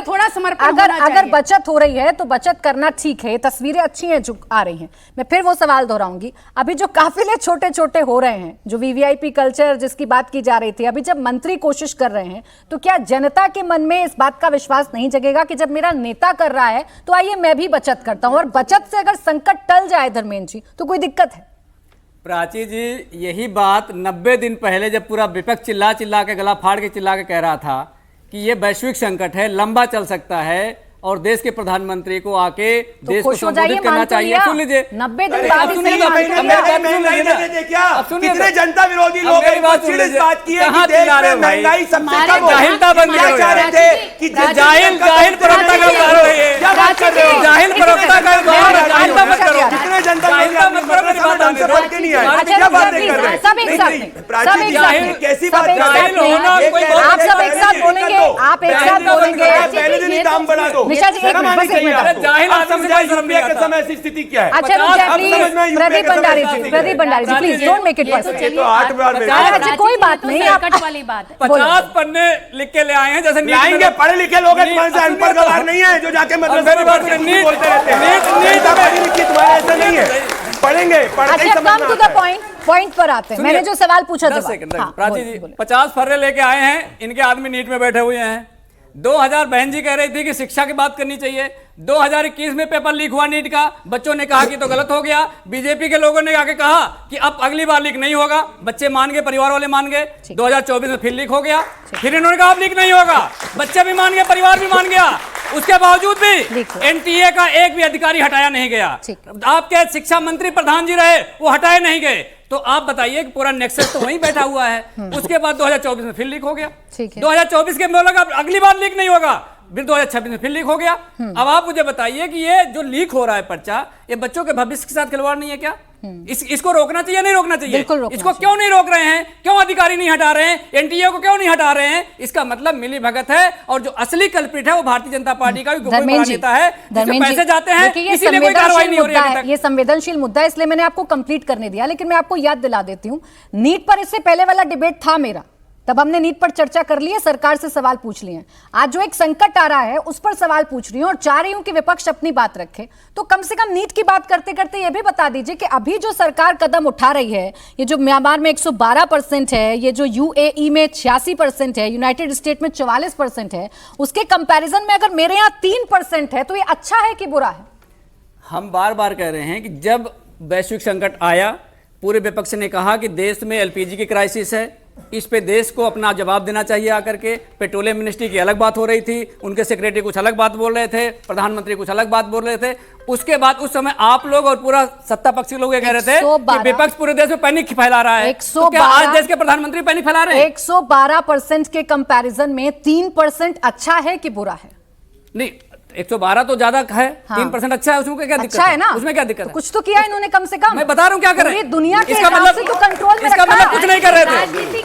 थोड़ा समर्पण अगर बचत हो रही है तो बचत करना ठीक है, तस्वीरें अच्छी हैं जो आ रही हैं। मैं फिर वो सवाल दोहराऊंगी, अभी जो काफिले छोटे छोटे हो रहे हैं, जो वीवीआईपी कल्चर जिसकी बात की जा रही थी, अभी जब मंत्री कोशिश कर रहे हैं, तो क्या जनता के मन में इस बात का विश्वास नहीं जगेगा कि जब मेरा नेता कर रहा है तो आइए मैं भी बचत करता हूं, और बचत से अगर संकट टल जाए धर्मेंद्र जी तो कोई दिक्कत है? प्राची जी, यही बात 90 दिन पहले जब पूरा विपक्ष चिल्ला चिल्ला के, गला फाड़ के चिल्ला के कह रहा था कि ये वैश्विक संकट है, लंबा चल सकता है, और देश के प्रधानमंत्री को आके तो देश को संबोधित करना चाहिए। सुन लीजिए, 90 दिन बाद कितने जनता विरोधी लोग इस बात की है कि देश में महंगाई सबसे कम हो। जाहिलता बंद क्या चाह रहे थे कि जाहिल प्रवक्ता का उदाहरण है ये, क्या बात कर रहे हो? जाहिल प्रवक्ता का उदाहरण है, जाहिलता मत करो। कितने जनता जाहिलता मत करो, मेरी बात आने दो। नहीं आए, क्या बातें कर रहे हैं? सब एक साथ नहीं, प्राची जी, कैसी बात कर रहे हैं? आप सब एक साथ बोलेंगे, आप एक साथ बोलेंगे। पहले दिन ही दाम बढ़ा दो। निशा जी एक मिनट, बस एक मिनट। रुपया के समय ऐसी स्थिति क्या है? अच्छा please, Pradeep Bhandari ji, please don't make it personal. तो 8 बार अच्छा कोई बात नहीं, आप वाली बात है। 50 पन्ने लिख के ले आए हैं, जैसे लाएंगे पढ़े लिखे लोग हैं, तुम्हारे से अनपढ़ गवार नहीं है जो जाके मदरसे में बोलते रहते हैं। तुम्हारे ऐसा नहीं है, पढ़ेंगे पढ़ते ही अच्छा कम टू द समझ पॉइंट पर आते हैं। मैंने जो सवाल पूछा 10 सेकंड प्राची जी 50 फर्रे लेके आए हैं, इनके आदमी नीट में बैठे हुए हैं। 2000 बहन जी कह रही थी कि शिक्षा की बात करनी चाहिए। 2021 में पेपर लीक हुआ नीट का, बच्चों ने कहा कि तो गलत हो गया। बीजेपी के लोगों ने आके कहा कि अब अगली बार लीक नहीं होगा, बच्चे मान गए, परिवार वाले मान गए। 2024 में फिर लीक हो गया, फिर इन्होंने कहा अब लीक नहीं होगा, बच्चे भी मान गए, परिवार भी मान गया। उसके बावजूद भी एनटीए का एक भी अधिकारी हटाया नहीं गया। आपके शिक्षा मंत्री प्रधान जी रहे, वो हटाए नहीं गए। तो आप बताइए कि पूरा नेक्सस तो वहीं बैठा हुआ है। उसके बाद 2024 में फिर लीक हो गया। 2024 के बोला अब अगली बार लीक नहीं होगा, फिर 2026 में फिर लीक हो गया। अब आप मुझे बताइए कि ये जो लीक हो रहा है पर्चा, ये बच्चों के भविष्य के साथ खिलवाड़ नहीं है क्या? इसको रोकना चाहिए, नहीं रोकना चाहिए? इसको क्यों नहीं रोक रहे हैं? क्यों अधिकारी नहीं हटा रहे हैं? एनटीए को क्यों नहीं हटा रहे हैं? इसका मतलब मिली भगत है, और जो असली कल्प्रिट है वो भारतीय जनता पार्टी का नेता है, जिसके पैसे जाते हैं, इसीलिए कोई कार्रवाई नहीं हो रही है अभी तक। ये संवेदनशील मुद्दा है, इसलिए मैंने आपको कंप्लीट करने दिया। लेकिन मैं आपको याद दिला देती हूँ, नीट पर इससे पहले वाला डिबेट था मेरा, तब हमने नीट पर चर्चा कर ली है, सरकार से सवाल पूछ लिए हैं। आज जो एक संकट आ रहा है उस पर सवाल पूछ रही हूं और चाह रही हूं कि विपक्ष अपनी बात रखे। तो कम से कम नीट की बात करते करते ये भी बता दीजिए कि अभी जो सरकार कदम उठा रही है, ये जो म्यांमार में 112% है, ये जो यूएई में 86% है, यूनाइटेड स्टेट में 44% है, उसके कंपैरिजन में अगर मेरे यहाँ 3% है तो ये अच्छा है कि बुरा है? हम बार बार कह रहे हैं कि जब वैश्विक संकट आया, पूरे विपक्ष ने कहा कि देश में एलपीजी की क्राइसिस है, इस पे देश को अपना जवाब देना चाहिए। आकर के पेट्रोलियम मिनिस्ट्री की अलग बात हो रही थी, उनके सेक्रेटरी कुछ अलग बात बोल रहे थे, प्रधानमंत्री कुछ अलग बात बोल रहे थे। उसके बाद उस समय आप लोग और पूरा सत्ता पक्ष के लोग ये कह रहे थे कि विपक्ष पूरे देश में पैनिक फैला रहा है। तो क्या आज देश के प्रधानमंत्री पैनिक फैला रहे हैं? 112% के कंपैरिजन में 3% अच्छा है कि बुरा है? नहीं, 112 तो ज्यादा है, 3% अच्छा है, उसमें क्या दिक्कत अच्छा है ना? उसमें क्या दिक्कत है? कुछ तो किया इन्होंने कम से कम। मैं बता रहा हूँ क्या कर रहे हैं। दुनिया के इसका हिसाब से तो कंट्रोल में इसका रखा मतलब है। कुछ नहीं कर रहे थे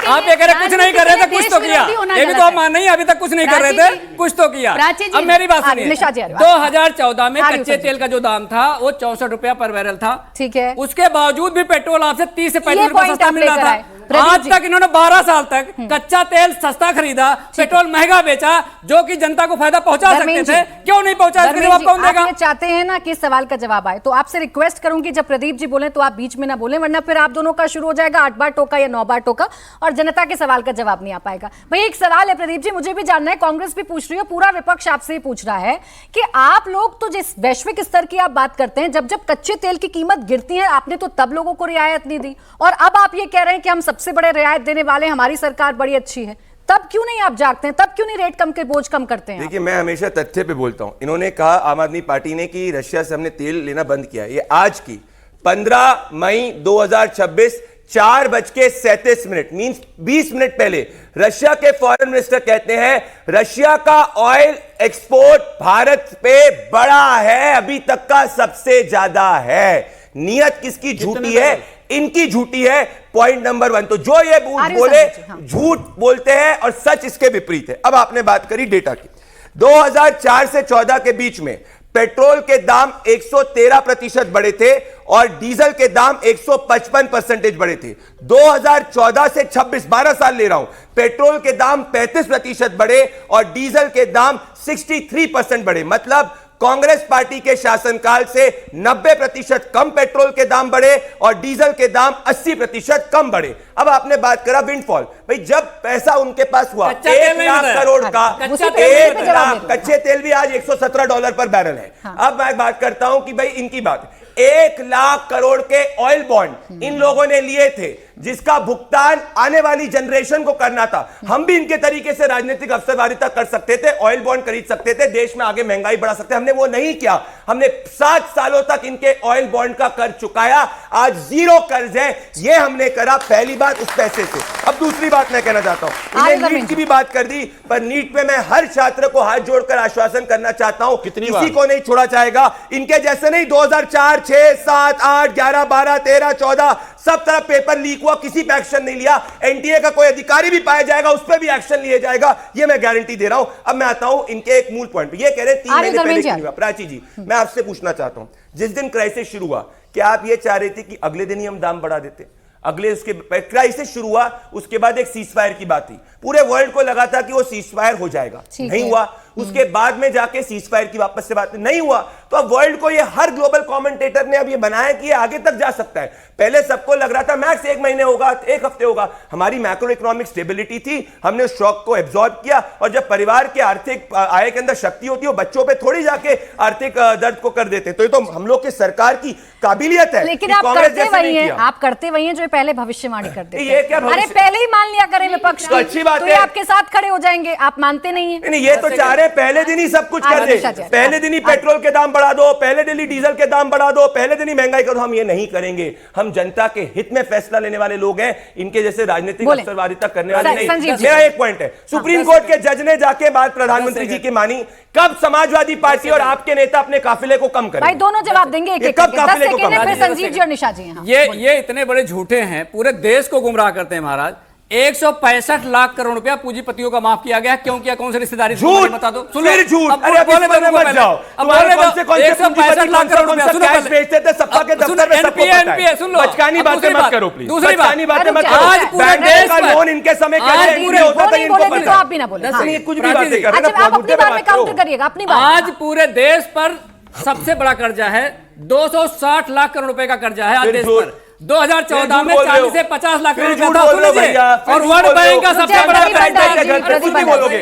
आप, ये कह रहे कुछ नहीं कर रहे थे, कुछ तो किया। ये भी तो आप मान नहीं, अभी तक कुछ नहीं कर रहे थे, कुछ तो किया। अब मेरी बात सुनिए, 2014 में कच्चे तेल का जो दाम था वो 64 रुपया पर बैरल था, ठीक है। उसके बावजूद भी पेट्रोल आपसे 30 से 35 रुपया सस्ता मिल रहा था। प्रदीप आज जी। तक इन्होंने 12 साल तक कच्चा तेल सस्ता खरीदा, पेट्रोल महंगा बेचा, जो कि जनता को फायदा पहुंचा सकते थे, क्यों नहीं पहुंचा? इसका जवाब कौन देगा? आप ये चाहते हैं ना कि सवाल का जवाब आए, तो आपसे रिक्वेस्ट करूंगी जब प्रदीप जी बोले तो आप बीच में ना बोले, वरना फिर आप दोनों का शुरू हो जाएगा 8 बार टोका या 9 बार टोका और जनता के सवाल का जवाब नहीं आ पाएगा। भाई एक सवाल है प्रदीप जी, मुझे भी जानना है, कांग्रेस भी पूछ रही है, पूरा विपक्ष आपसे ही पूछ रहा है कि आप लोग तो जिस वैश्विक स्तर की आप बात करते हैं, जब जब कच्चे तेल की कीमत गिरती है आपने तो तब लोगों को रियायत नहीं दी, और अब आप ये कह रहे हैं कि हम सबसे बड़े रियायत देने वाले, हमारी सरकार बड़ी अच्छी है, तब क्यों नहीं आप जागते हैं? तब क्यों नहीं रेट कम के बोझ कम करते हैं? देखिए, मैं हमेशा तथ्य पे बोलता हूं। इन्होंने कहा आम आदमी पार्टी ने कि रशिया से हमने तेल लेना बंद किया। ये आज की 15 मई 2026 4:37 मींस 20 मिनट पहले रशिया के फॉरेन मिनिस्टर कहते हैं रशिया का ऑयल एक्सपोर्ट भारत पे बड़ा है, अभी तक का सबसे ज्यादा है। नियत किसकी झूठी है? इनकी झूठी है। Point number 1। तो जो ये बोले झूठ बोलते हैं और सच इसके विपरीत है। अब आपने बात करी डेटा की। 2004 से 14 के बीच में पेट्रोल के दाम 113% बढ़े थे और डीजल के दाम 155% बढ़े थे। 2014 से 26 12 साल ले रहा हूं, पेट्रोल के दाम 35% बढ़े और डीजल के दाम 63% बढ़े। मतलब कांग्रेस पार्टी के शासनकाल से 90% कम पेट्रोल के दाम बढ़े और डीजल के दाम 80% कम बढ़े। अब आपने बात करा विंडफॉल। भाई जब पैसा उनके पास हुआ 1 लाख करोड़ का, 1 लाख कच्चे तेल भी आज $117 पर बैरल है। अब मैं बात करता हूं कि भाई इनकी बात, 1 लाख करोड़ के ऑयल बॉन्ड इन लोगों ने लिए थे, जिसका भुगतान आने वाली जनरेशन को करना था। हम भी इनके तरीके से राजनीतिक अवसरवादिता कर सकते थे, ऑयल बॉन्ड खरीद सकते थे, देश में आगे महंगाई बढ़ा सकते। हमने वो नहीं किया। हमने 7 सालों तक इनके ऑयल बॉन्ड का कर्ज चुकाया। आज 0 कर्ज है। ये हमने करा, पहली बात उस पैसे से। अब दूसरी बात मैं कहना चाहता हूं, इन्हें नीट की भी बात कर दी, पर नीट पे मैं हर छात्र को हाथ जोड़कर आश्वासन करना चाहता हूं, किसी को नहीं छोड़ा जाएगा। इनके जैसे नहीं 2004, 6, 7, 8, 11, 12, 13, 14 सब तरफ पेपर लीक हुआ, किसी पे एक्शन नहीं लिया। एनटीए का कोई अधिकारी भी पाया जाएगा, उस पर भी एक्शन लिया जाएगा, ये मैं गारंटी दे रहा हूं। अब मैं आता हूं इनके एक मूल पॉइंट पे। ये कह रहे हैं 3 महीने पहले क्यों हुआ। प्राची जी, मैं आपसे पूछना चाहता हूं, जिस दिन क्राइसिस शुरू हुआ, क्या आप ये चाह रहे थे कि अगले दिन ही हम दाम बढ़ा देते? अगले उसके क्राइसिस शुरू हुआ, उसके बाद एक सीज फायर की बात थी, पूरे वर्ल्ड को लगा था कि वो सीज फायर हो जाएगा, नहीं हुआ। उसके बाद में जाके सीज फायर की वापस से बात नहीं हुआ। तो अब वर्ल्ड को ये हर ग्लोबल कमेंटेटर ने अब ये बनाया कि ये आगे तक जा सकता है। पहले सबको लग रहा था मैक्स 1 महीने होगा, 1 हफ्ते होगा। हमारी मैक्रो इकोनॉमिक स्टेबिलिटी थी, हमने शॉक को एब्जॉर्ब किया। और जब परिवार के आर्थिक आय के अंदर शक्ति होती है, वो बच्चों पे थोड़ी जाके आर्थिक दर्द को कर देते। तो ये तो हम लोग की सरकार की काबिलियत है। लेकिन आप करते वही हैं, आप करते वही हैं जो पहले भविष्यवाणी करते थे। ये क्या भविष्य? अरे पहले ही मान लिया करें विपक्ष, तो अच्छी बात तो है, ये आपके साथ खड़े हो जाएंगे। आप मानते नहीं है? नहीं, ये तो चाह रहे हैं पहले दिन ही सब कुछ कर दे, पहले दिन ही पेट्रोल के दाम बढ़ा दो, पहले दिन ही डीजल के दाम बढ़ा दो, पहले दिन ही महंगाई करो। हम ये नहीं करेंगे। हम जनता के हित में फैसला लेने वाले लोग हैं, इनके जैसे राजनीतिक अवसरवादिता करने वाले नहीं। मेरा एक पॉइंट है, सुप्रीम कोर्ट के जज ने जाके बात प्रधानमंत्री जी की मानी। कब समाजवादी पार्टी और आपके नेता अपने काफिले को कम करेंगे? भाई दोनों जवाब देंगे एक एक। कब काफिले को कम? फिर संजीव जी और निशा जी हैं। ये इतने बड़े झूठे हैं, पूरे देश को गुमराह करते हैं महाराज। 165 लाख करोड़ रुपया पूंजीपतियों का माफ किया गया। क्यों किया? कौन सी रिश्तेदारी? झूठ बता दो। फिर झूठ। अरे बोले मत जाओ। अब कौन से 165 लाख करोड़ रुपया कैश बेचते थे सबका के दफ्तर में, सबको पता है। सुन लो, बचकानी बातें मत करो प्लीज। दूसरी बचकानी बातें मत करो। आज पूरे देश का लोन इनके समय आप भी ना बोले। कुछ भी बातें कर रहे हैं। आप अपनी बात में काउंटर करिएगा अपनी बात। आज पूरे देश पर सबसे बड़ा कर्जा है, 260 लाख करोड़ रुपए का कर्जा है आज देश पर। 2014 में 40 से 50 लाख करोड़ रुपया था, और वर्ल्ड बैंक का सबसे बड़ा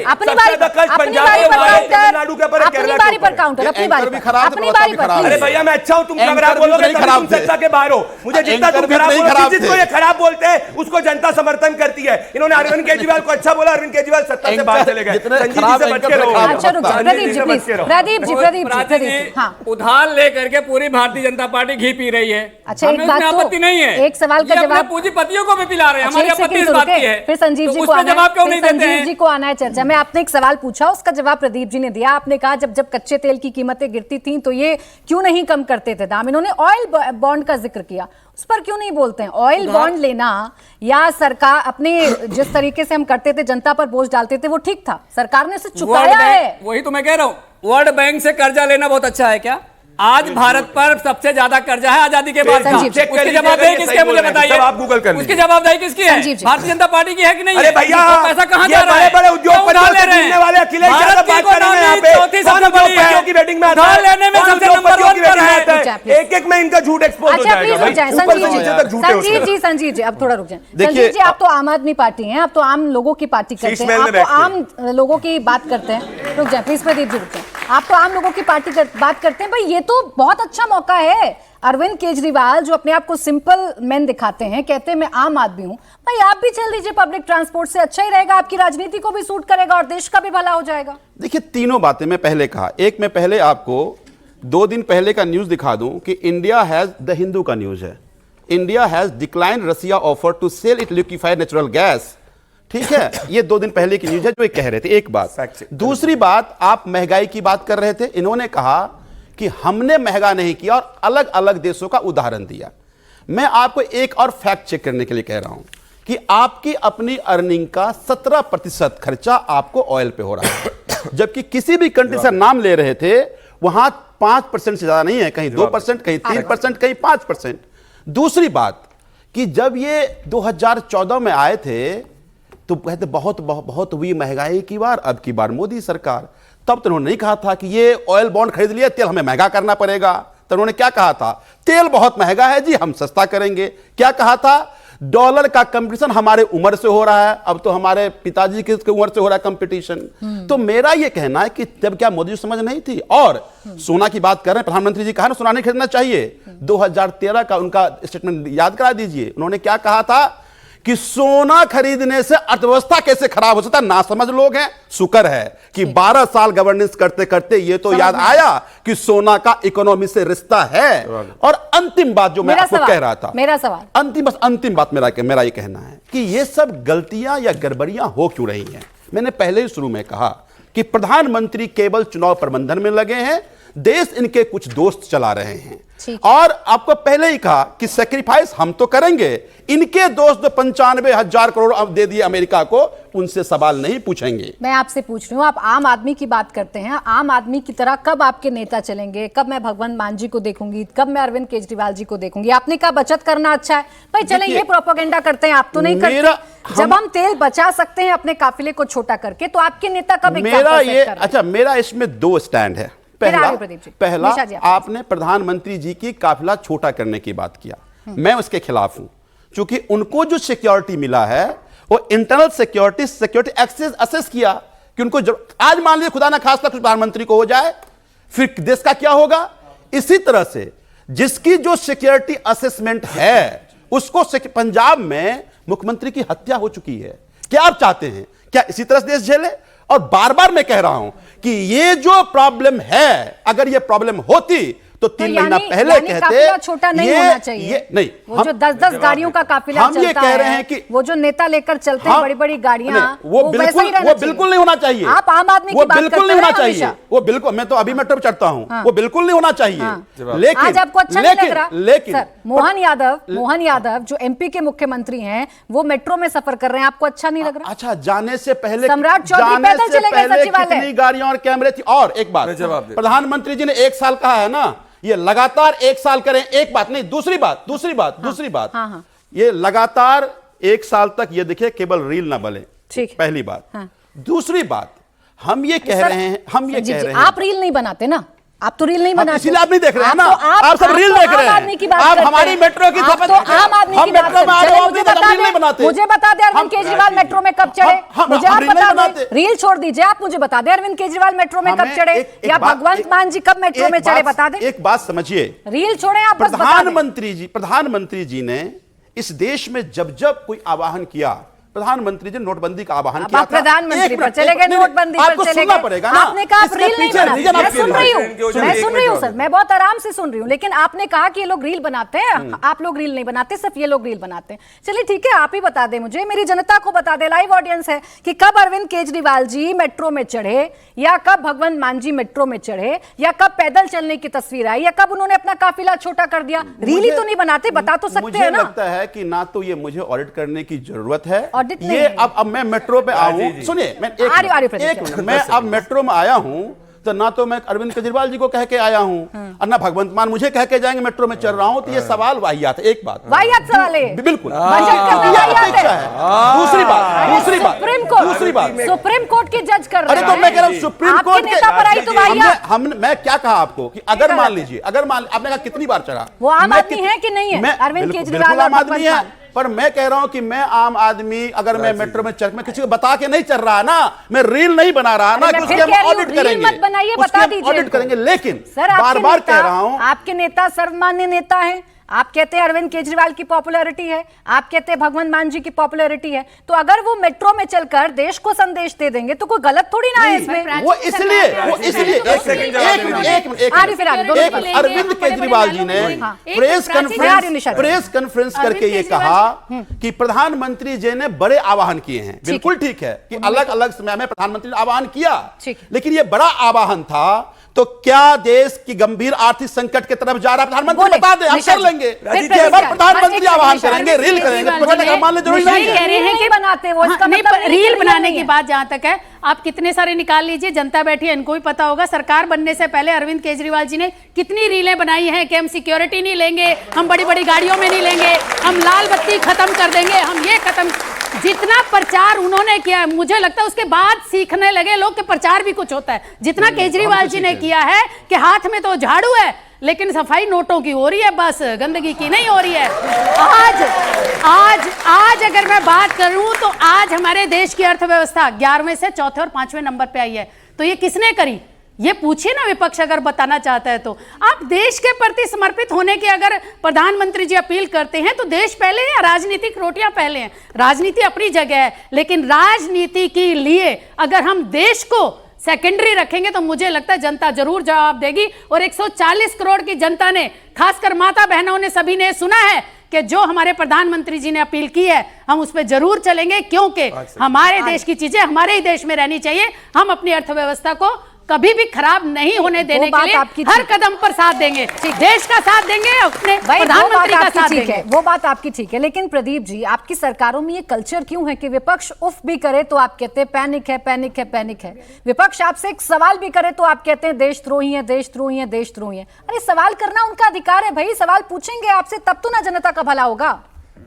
अपनी बारी पर काउंटर, अपनी बारी पर। अरे भैया मैं अच्छा हूं, तुम खराब बोलोगे तुम सत्ता के बाहर हो। मुझे जितना तुम खराब बोलो, जिसको ये खराब बोलते हैं उसको जनता समर्थन करती है। इन्होंने अरविंद केजरीवाल को अच्छा बोला, अरविंद केजरीवाल सत्ता से बाहर चले गए। उधार लेकर के पूरी भारतीय जनता पार्टी घी पी रही है। अच्छा, एक बात आपत्ति नहीं है, एक सवाल का जवाब पूंजीपतियों को भी पिला रहे हैं। हमारी आपत्ति इस बात की है। फिर संजीव जी को आना है चर्चा में। आपने एक सवाल पूछा, उसका जवाब प्रदीप जी ने दिया। आपने कहा जब कच्चे तेल की कीमतें गिरती थीं तो ये क्यों नहीं कम करते थे दाम। इन्होंने ऑयल बॉन्ड का जिक्र किया, उस पर क्यों नहीं बोलते हैं? ऑयल बॉन्ड लेना या सरकार अपने जिस तरीके से हम करते थे, जनता पर बोझ डालते थे, वो ठीक था? सरकार ने उसे चुकाया है। वही तो मैं कह रहा हूं, वर्ल्ड बैंक से कर्जा लेना बहुत अच्छा है क्या? आज भारत पर सबसे ज्यादा कर्जा है आजादी के बाद। उसकी जवाबदेही किसकी है मुझे बताइए? आप गूगल कर उसकी जवाबदेही किसकी है? भारतीय जनता पार्टी की है कि नहीं? अरे भैया पैसा कहां जा रहा है? बड़े उद्योगपतियों से मिलने वाले अखिलेश यादव बात कर रहे हैं यहाँ पे। चौथी सबसे बड़ी है की बैटिंग में आता है, लेने में सबसे नंबर 1 पर है। एक में इनका झूठ एक्सपोज हो जाएगा। संजीव जी अब थोड़ा रुक जाए। संजीव जी, आप तो आम आदमी पार्टी हैं, आप तो आम लोगों की पार्टी करते हैं, आप तो आम लोगों की बात करते हैं। रुक जाए प्लीज प्रदीप जी, रुक जाए। आप तो आम लोगों की पार्टी बात करते हैं। भाई ये तो बहुत अच्छा मौका है। अरविंद केजरीवाल जो अपने आप को सिंपल मैन दिखाते हैं, कहते हैं मैं आम आदमी हूं, भाई आप भी चल दीजिए पब्लिक ट्रांसपोर्ट से, अच्छा ही रहेगा, आपकी राजनीति को भी सूट करेगा और देश का भी भला हो जाएगा। देखिए, तीनों बातें मैं पहले कहा। एक मैं पहले आपको 2 दिन पहले का न्यूज दिखा दूं कि इंडिया हैज, द हिंदू का न्यूज है, India has decline Russia offer to sell it liquefied natural gas. ठीक है, ये 2 दिन पहले की न्यूज है जो ये कह रहे थे। एक बात। दूसरी बात, आप महंगाई की बात कर रहे थे। इन्होंने कहा कि हमने महंगा नहीं किया और अलग अलग देशों का उदाहरण दिया। मैं आपको एक और फैक्ट चेक करने के लिए कह रहा हूं कि आपकी अपनी अर्निंग का 17% खर्चा आपको ऑयल पे हो रहा है, जबकि किसी भी कंट्री से नाम ले रहे थे वहां 5% से ज्यादा नहीं है, कहीं 2%, कहीं 3%, कहीं 5%। दूसरी बात कि जब ये 2014 में आए थे तो कहते बहुत हुई महंगाई की बार, अब की बार मोदी सरकार। तब तो उन्होंने नहीं कहा था कि ये ऑयल बॉन्ड खरीद लिया, तेल हमें महंगा करना पड़ेगा। तो उन्होंने क्या कहा था? तेल बहुत महंगा है जी, हम सस्ता करेंगे। क्या कहा था? डॉलर का कंपटीशन हमारे उम्र से हो रहा है, अब तो हमारे पिताजी की उम्र से हो रहा है कंपटीशन। तो मेरा ये कहना है कि तब क्या मोदी समझ नहीं थी? और सोना की बात कर रहे हैं, प्रधानमंत्री जी कहा ना सोना नहीं खरीदना चाहिए। 2013 का उनका स्टेटमेंट याद करा दीजिए। उन्होंने क्या कहा था कि सोना खरीदने से अर्थव्यवस्था कैसे खराब हो सकता है। ना समझ लोग हैं। शुक्र है कि 12 साल गवर्नेंस करते करते ये तो याद आया कि सोना का इकोनॉमी से रिश्ता है। और अंतिम बात जो मैं आपको कह रहा था, मेरा सवाल अंतिम बात मेरा ये कहना है कि ये सब गलतियां या गड़बड़ियां हो क्यों रही हैं। मैंने पहले ही शुरू में कहा कि प्रधानमंत्री केवल चुनाव प्रबंधन में लगे हैं, देश इनके कुछ दोस्त चला रहे हैं। और आपको पहले ही कहा कि सैक्रिफाइस हम तो करेंगे, इनके दोस्त 95,000 करोड़ अब दे दिए अमेरिका को, उनसे सवाल नहीं पूछेंगे। मैं आपसे पूछ रही हूँ, आप आम आदमी की बात करते हैं, आम आदमी की तरह कब आपके नेता चलेंगे? कब मैं भगवंत मान जी को देखूंगी, कब मैं अरविंद केजरीवाल जी को देखूंगी? आपने कहा बचत करना अच्छा है, भाई चले ये प्रोपेगेंडा करते हैं, आप तो नहीं करते। जब हम तेल बचा सकते हैं अपने काफिले को छोटा करके, तो आपके नेता कब मेरा इसमें 2 स्टैंड है। पहला आपने प्रधानमंत्री जी की काफिला छोटा करने की बात किया, मैं उसके खिलाफ हूं, क्योंकि उनको जो सिक्योरिटी मिला है वो इंटरनल सिक्योरिटी एक्सेस असेस किया कि उनको आज मान लीजिए खुदा ना खास्ता कुछ प्रधानमंत्री को हो जाए, फिर देश का क्या होगा? इसी तरह से जिसकी जो सिक्योरिटी असेसमेंट है, उसको पंजाब में मुख्यमंत्री की हत्या हो चुकी है। क्या आप चाहते हैं क्या इसी तरह से देश झेले? और बार बार मैं कह रहा हूं कि ये जो प्रॉब्लम है, अगर ये प्रॉब्लम होती तो 3 महीना पहले कहते छोटा नहीं होना चाहिए। नहीं, वो जो 10-10 गाड़ियों का काफिला हम ये कह रहे हैं कि वो जो नेता लेकर चलते हैं बड़ी-बड़ी गाड़ियां, वो बिल्कुल नहीं होना चाहिए। आप आम आदमी की बात करते हैं, बिल्कुल नहीं होना चाहिए। वो बिल्कुल, मैं तो अभी मेट्रो पे चढ़ता हूं, वो बिल्कुल नहीं होना चाहिए। लेकिन आज आपको अच्छा नहीं लग रहा? लेकिन मोहन यादव जो एमपी के मुख्यमंत्री हैं, वो मेट्रो में सफर कर रहे हैं, आपको अच्छा नहीं लग रहा? अच्छा, जाने से पहले सम्राट चौधरी पैदल चले गए सचिवालय, कितनी गाड़ियां और कैमरे थी। और एक बात, प्रधानमंत्री जी ने 1 साल कहा है ना, ये लगातार 1 साल करें, एक बात नहीं। दूसरी बात ये लगातार 1 साल तक ये दिखे केवल रील ना बने, पहली बात। दूसरी बात, हम ये कह रहे हैं आप रील नहीं बनाते ना, आप तो रील नहीं बनाते, इसलिए आप नहीं देख रहे हैं ना, आप सब रील देख रहे हैं। आप हमारी मेट्रो की आम आदमी की बात, मुझे बता दे अरविंद केजरीवाल मेट्रो में कब चढ़े, मुझे आप बता दें। रील छोड़ दीजिए, आप मुझे बता दें अरविंद केजरीवाल मेट्रो में कब चढ़े, या भगवंत मान जी कब मेट्रो में चढ़े, बता दें। एक बात समझिए, रील छोड़े आप, प्रधानमंत्री जी ने इस देश में जब कोई आह्वान किया, प्रधानमंत्री जी नोटबंदी का आह्वान किया था। प्रधानमंत्री पर चले गए, नोटबंदी पर चले गए, पड़ेगा ना। आपने कहा आप रील नहीं बनाते। मैं सुन रही हूँ सर, मैं बहुत आराम से सुन रही हूँ, लेकिन आपने कहा कि ये लोग रील बनाते हैं, आप लोग रील नहीं बनाते, सिर्फ ये लोग रील बनाते हैं। चलिए ठीक है, आप ही बता दें मुझे, मेरी जनता को बता दे, लाइव ऑडियंस है, कि कब अरविंद केजरीवाल जी मेट्रो में चढ़े, या कब भगवंत मान जी मेट्रो में चढ़े, या कब पैदल चलने की तस्वीर आई, या कब उन्होंने अपना काफिला छोटा कर दिया। रील ही तो नहीं बनाते, बता तो सकते हैं ना। मुझे लगता है कि ना तो ये मुझे ऑडिट करने की जरूरत है, ये अब मैं मेट्रो पे आऊं, सुनिए, मैं मैं अब मेट्रो में आया हूं, तो ना तो मैं अरविंद केजरीवाल जी को कह के आया हूं, और ना भगवंत मान मुझे कह के जाएंगे मेट्रो में चल रहा हूं, तो ये सवाल वाहियात है। एक बात वाहियात सवाल है, बिल्कुल। दूसरी बात, सुप्रीम कोर्ट की जज कर रहे हैं। अरे तो मैं कह रहा हूं सुप्रीम कोर्ट नेता पर आई तो वाहियात। मैं क्या कहा आपको कि अगर मान लीजिए, आपने कहा कितनी बार चढ़ा, वो आम आदमी है कि नहीं है? अरविंद केजरीवाल आम आदमी है, पर मैं कह रहा हूं कि मैं आम आदमी, अगर मैं मेट्रो में चल, मैं किसी को बता के नहीं चल रहा ना, मैं रील नहीं बना रहा ना, उसके हम ऑडिट करेंगे, लेकिन बार-बार कह रहा हूं, आपके नेता सर्वमान्य नेता हैं। आप कहते हैं अरविंद केजरीवाल की पॉपुलैरिटी है, आप कहते हैं भगवंत मान जी की पॉपुलैरिटी है, तो अगर वो मेट्रो में चलकर देश को संदेश दे देंगे तो कोई गलत थोड़ी ना है इसमें। वो इसलिए अरविंद केजरीवाल जी ने प्रेस कॉन्फ्रेंस करके ये कहा कि प्रधानमंत्री जी ने बड़े आह्वान किए हैं। बिल्कुल ठीक है कि अलग अलग समय में प्रधानमंत्री ने आह्वान किया, लेकिन ये बड़ा आह्वान था, तो क्या देश की गंभीर आर्थिक संकट की तरफ जा रहा है? प्रधानमंत्री बता दें, हम कर लेंगे। प्रधानमंत्री आह्वान करेंगे, रील करेंगे, मान जरूरी नहीं है बनाते वो, रील बनाने की बात जहां तक है, आप कितने सारे निकाल लीजिए, जनता बैठी है, इनको भी पता होगा। सरकार बनने से पहले अरविंद केजरीवाल जी ने कितनी रीलें बनाई हैं कि हम सिक्योरिटी नहीं लेंगे, हम बड़ी बड़ी गाड़ियों में नहीं लेंगे, हम लाल बत्ती खत्म कर देंगे, हम ये खत्म। जितना प्रचार उन्होंने किया है, मुझे लगता है उसके बाद सीखने लगे लोग कि प्रचार भी कुछ होता है। जितना केजरीवाल जी ने किया है कि हाथ में तो झाड़ू है, लेकिन सफाई नोटों की हो रही है, बस गंदगी की नहीं हो रही है। आज अगर मैं बात करूं तो आज हमारे देश की अर्थव्यवस्था 11वें से चौथे और 5वें नंबर पे आई है, तो ये किसने करी? ये पूछिए ना विपक्ष अगर बताना चाहता है तो। आप देश के प्रति समर्पित होने की अगर प्रधानमंत्री जी अपील करते हैं तो देश पहले है, राजनीतिक रोटियां पहले हैं। राजनीति अपनी जगह है, लेकिन राजनीति के लिए अगर हम देश को सेकेंडरी रखेंगे तो मुझे लगता है जनता जरूर जवाब देगी। और 140 करोड़ की जनता ने, खासकर माता बहनों ने, सभी ने सुना है कि जो हमारे प्रधानमंत्री जी ने अपील की है हम उस पर जरूर चलेंगे, क्योंकि हमारे देश की चीजें हमारे ही देश में रहनी चाहिए। हम अपनी अर्थव्यवस्था को कभी भी खराब नहीं होने देने के लिए हर कदम पर साथ देंगे, देश का साथ देंगे, अपने प्रधानमंत्री का साथ देंगे। वो बात आपकी ठीक है, लेकिन प्रदीप जी, आपकी सरकारों में ये कल्चर क्यों है कि विपक्ष उफ भी करे तो आप कहते हैं पैनिक है, पैनिक है, पैनिक है। विपक्ष आपसे एक सवाल भी करे तो आप कहते हैं देशद्रोही है, देशद्रोही है, देशद्रोही है। अरे सवाल करना उनका अधिकार है भाई, सवाल पूछेंगे आपसे तब तो ना जनता का भला होगा।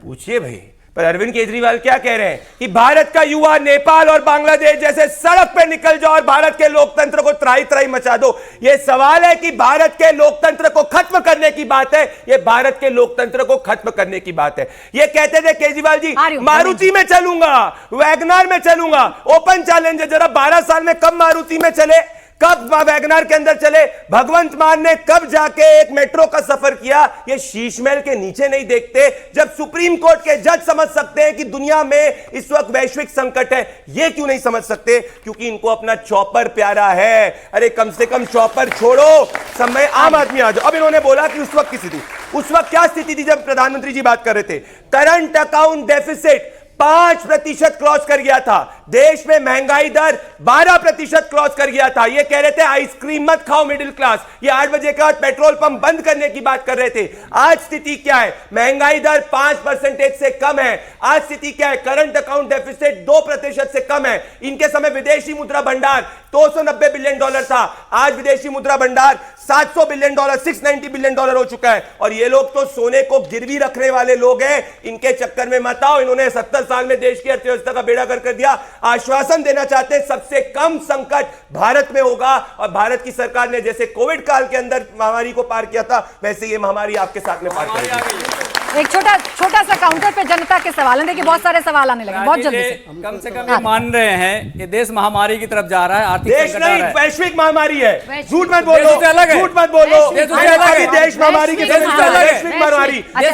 पूछिए भाई। पर अरविंद केजरीवाल क्या कह रहे हैं कि भारत का युवा नेपाल और बांग्लादेश जैसे सड़क पे निकल जाओ और भारत के लोकतंत्र को त्राही त्राही मचा दो। यह सवाल है कि भारत के लोकतंत्र को खत्म करने की बात है, यह भारत के लोकतंत्र को खत्म करने की बात है। ये कहते थे केजरीवाल जी मारुति में चलूंगा, वैगनार में चलूंगा, ओपन चैलेंज है, जरा 12 साल में कब मारुति में चले, कब वैगनार के अंदर चले, भगवंत मान ने कब जाके एक मेट्रो का सफर किया। ये शीश महल के नीचे नहीं देखते, जब सुप्रीम कोर्ट के जज समझ सकते हैं कि दुनिया में इस वक्त वैश्विक संकट है, ये क्यों नहीं समझ सकते? क्योंकि इनको अपना चॉपर प्यारा है। अरे कम से कम चॉपर छोड़ो, समय आम आदमी आ जाओ। अब इन्होंने बोला कि उस वक्त की स्थिति, उस वक्त क्या स्थिति थी जब प्रधानमंत्री जी बात कर रहे थे? करंट अकाउंट डेफिसिट 5% क्रॉस कर गया था, देश में महंगाई दर 12% क्रॉस कर गया था। ये कह रहे थे आइसक्रीम मत खाओ मिडिल क्लास, ये 8 बजे के बाद पेट्रोल पंप बंद करने की बात कर रहे थे। आज स्थिति क्या है? महंगाई दर 5% से कम है। आज स्थिति क्या है? करंट अकाउंट डेफिसिट 2% से कम है। इनके समय विदेशी मुद्रा भंडार $290 बिलियन था, आज विदेशी मुद्रा भंडार $700 बिलियन, $690 बिलियन हो चुका है। और ये लोग तो सोने को गिरवी रखने वाले लोग हैं, इनके चक्कर में मत आओ। इन्होंने 70 साल में देश की अर्थव्यवस्था का बेड़ा गर्क कर दिया। आश्वासन देना चाहते हैं सबसे कम संकट भारत में होगा, और भारत की सरकार ने जैसे कोविड काल के अंदर महामारी को पार किया था, वैसे ये महामारी आपके साथ में पार करेगी। एक छोटा सा काउंटर पे जनता के सवाल है, देखिए बहुत सारे सवाल आने लगे बहुत जल्दी से। कम से कम ये मान रहे हैं कि देश महामारी की तरफ जा रहा है, आर्थिक देश नहीं वैश्विक महामारी है। झूठ मत बोलो, झूठ मत बोलो, देश महामारी की वैश्विक महामारी, एक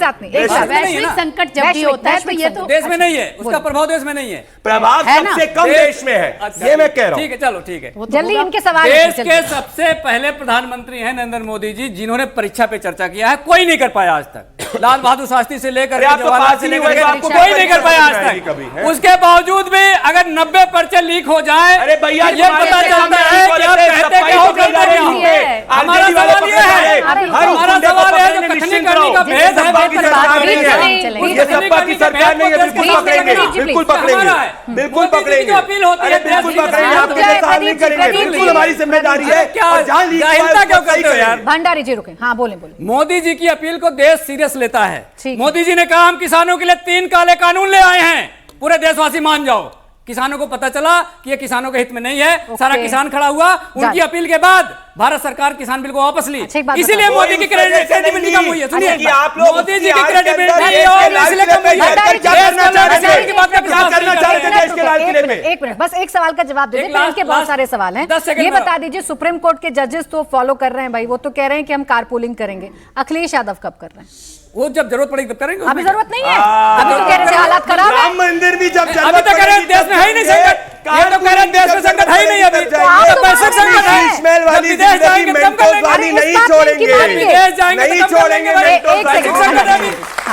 साथ नहीं। वैश्विक संकट जब भी होता है तो ये तो देश में नहीं है, उसका प्रभाव देश में नहीं है, प्रभाव सबसे कम देश में है, ये मैं कह रहा हूँ। ठीक है, चलो ठीक है, जल्दी इनके सवाल। देश के सबसे पहले प्रधानमंत्री हैं नरेंद्र मोदी जी, जिन्होंने परीक्षा पे चर्चा किया है, कोई नहीं कर पाया आज तक। लाल बहादुर शास्त्री से लेकर जवाहरलाल से लेकर कोई नहीं कर पाया आज तक। उसके बावजूद भी अगर 90% लीक हो जाए, अरे भैया ये पता चलता है कि आप कहते क्या हो करते क्या हो। हमारा सवाल ये है, हमारा सवाल है जो कथनी करने का भेद है, ये सपा की सरकार ने ये बिल्कुल पकड़ेंगे, बिल्कुल पकड़ेंगे, बिल्कुल पकड़ेंगे, अपील होती है, बिल्कुल पकड़ेंगे, आप सवाल नहीं करेंगे, बिल्कुल हमारी जिम्मेदारी है। जाहिलता क्यों करते हो यार? भंडारी जी रुके, हाँ बोले। मोदी जी की अपील को देश सीरियस लेता है। मोदी जी ने कहा हम किसानों के लिए 3 काले कानून ले आए हैं, पूरे देशवासी मान जाओ। किसानों को पता चला कि ये किसानों के हित में नहीं है, सारा किसान खड़ा हुआ। उनकी अपील के बाद भारत सरकार किसान बिल को वापस ली, इसीलिए मोदी की क्रेडिबिलिटी कम हुई है। सुनिए, मोदी जी की क्रेडिबिलिटी एक मिनट, बस एक सवाल का जवाब दीजिए, फिर इनके बहुत सारे सवाल हैं। ये बता दीजिए, सुप्रीम कोर्ट के जजेस तो फॉलो कर रहे हैं भाई, वो तो कह रहे हैं कि हम कारपूलिंग करेंगे। अखिलेश यादव कब कर रहे हैं? वो जब जरूरत पड़ेगी तब करेंगे, अभी जरूरत नहीं है, अभी तो कह रहे हैं हालात खराब है। राम मंदिर भी जब अभी तो कह रहे हैं देश में है ही नहीं संकट, ये तो कह रहे हैं देश में संकट है ही नहीं, अभी तो पैसे संकट है। शीशमहल वाली विदेश जाएंगे मेंटोस वाली नहीं छोड़ेंगे, विदेश जाएंगे नहीं छोड़ेंगे,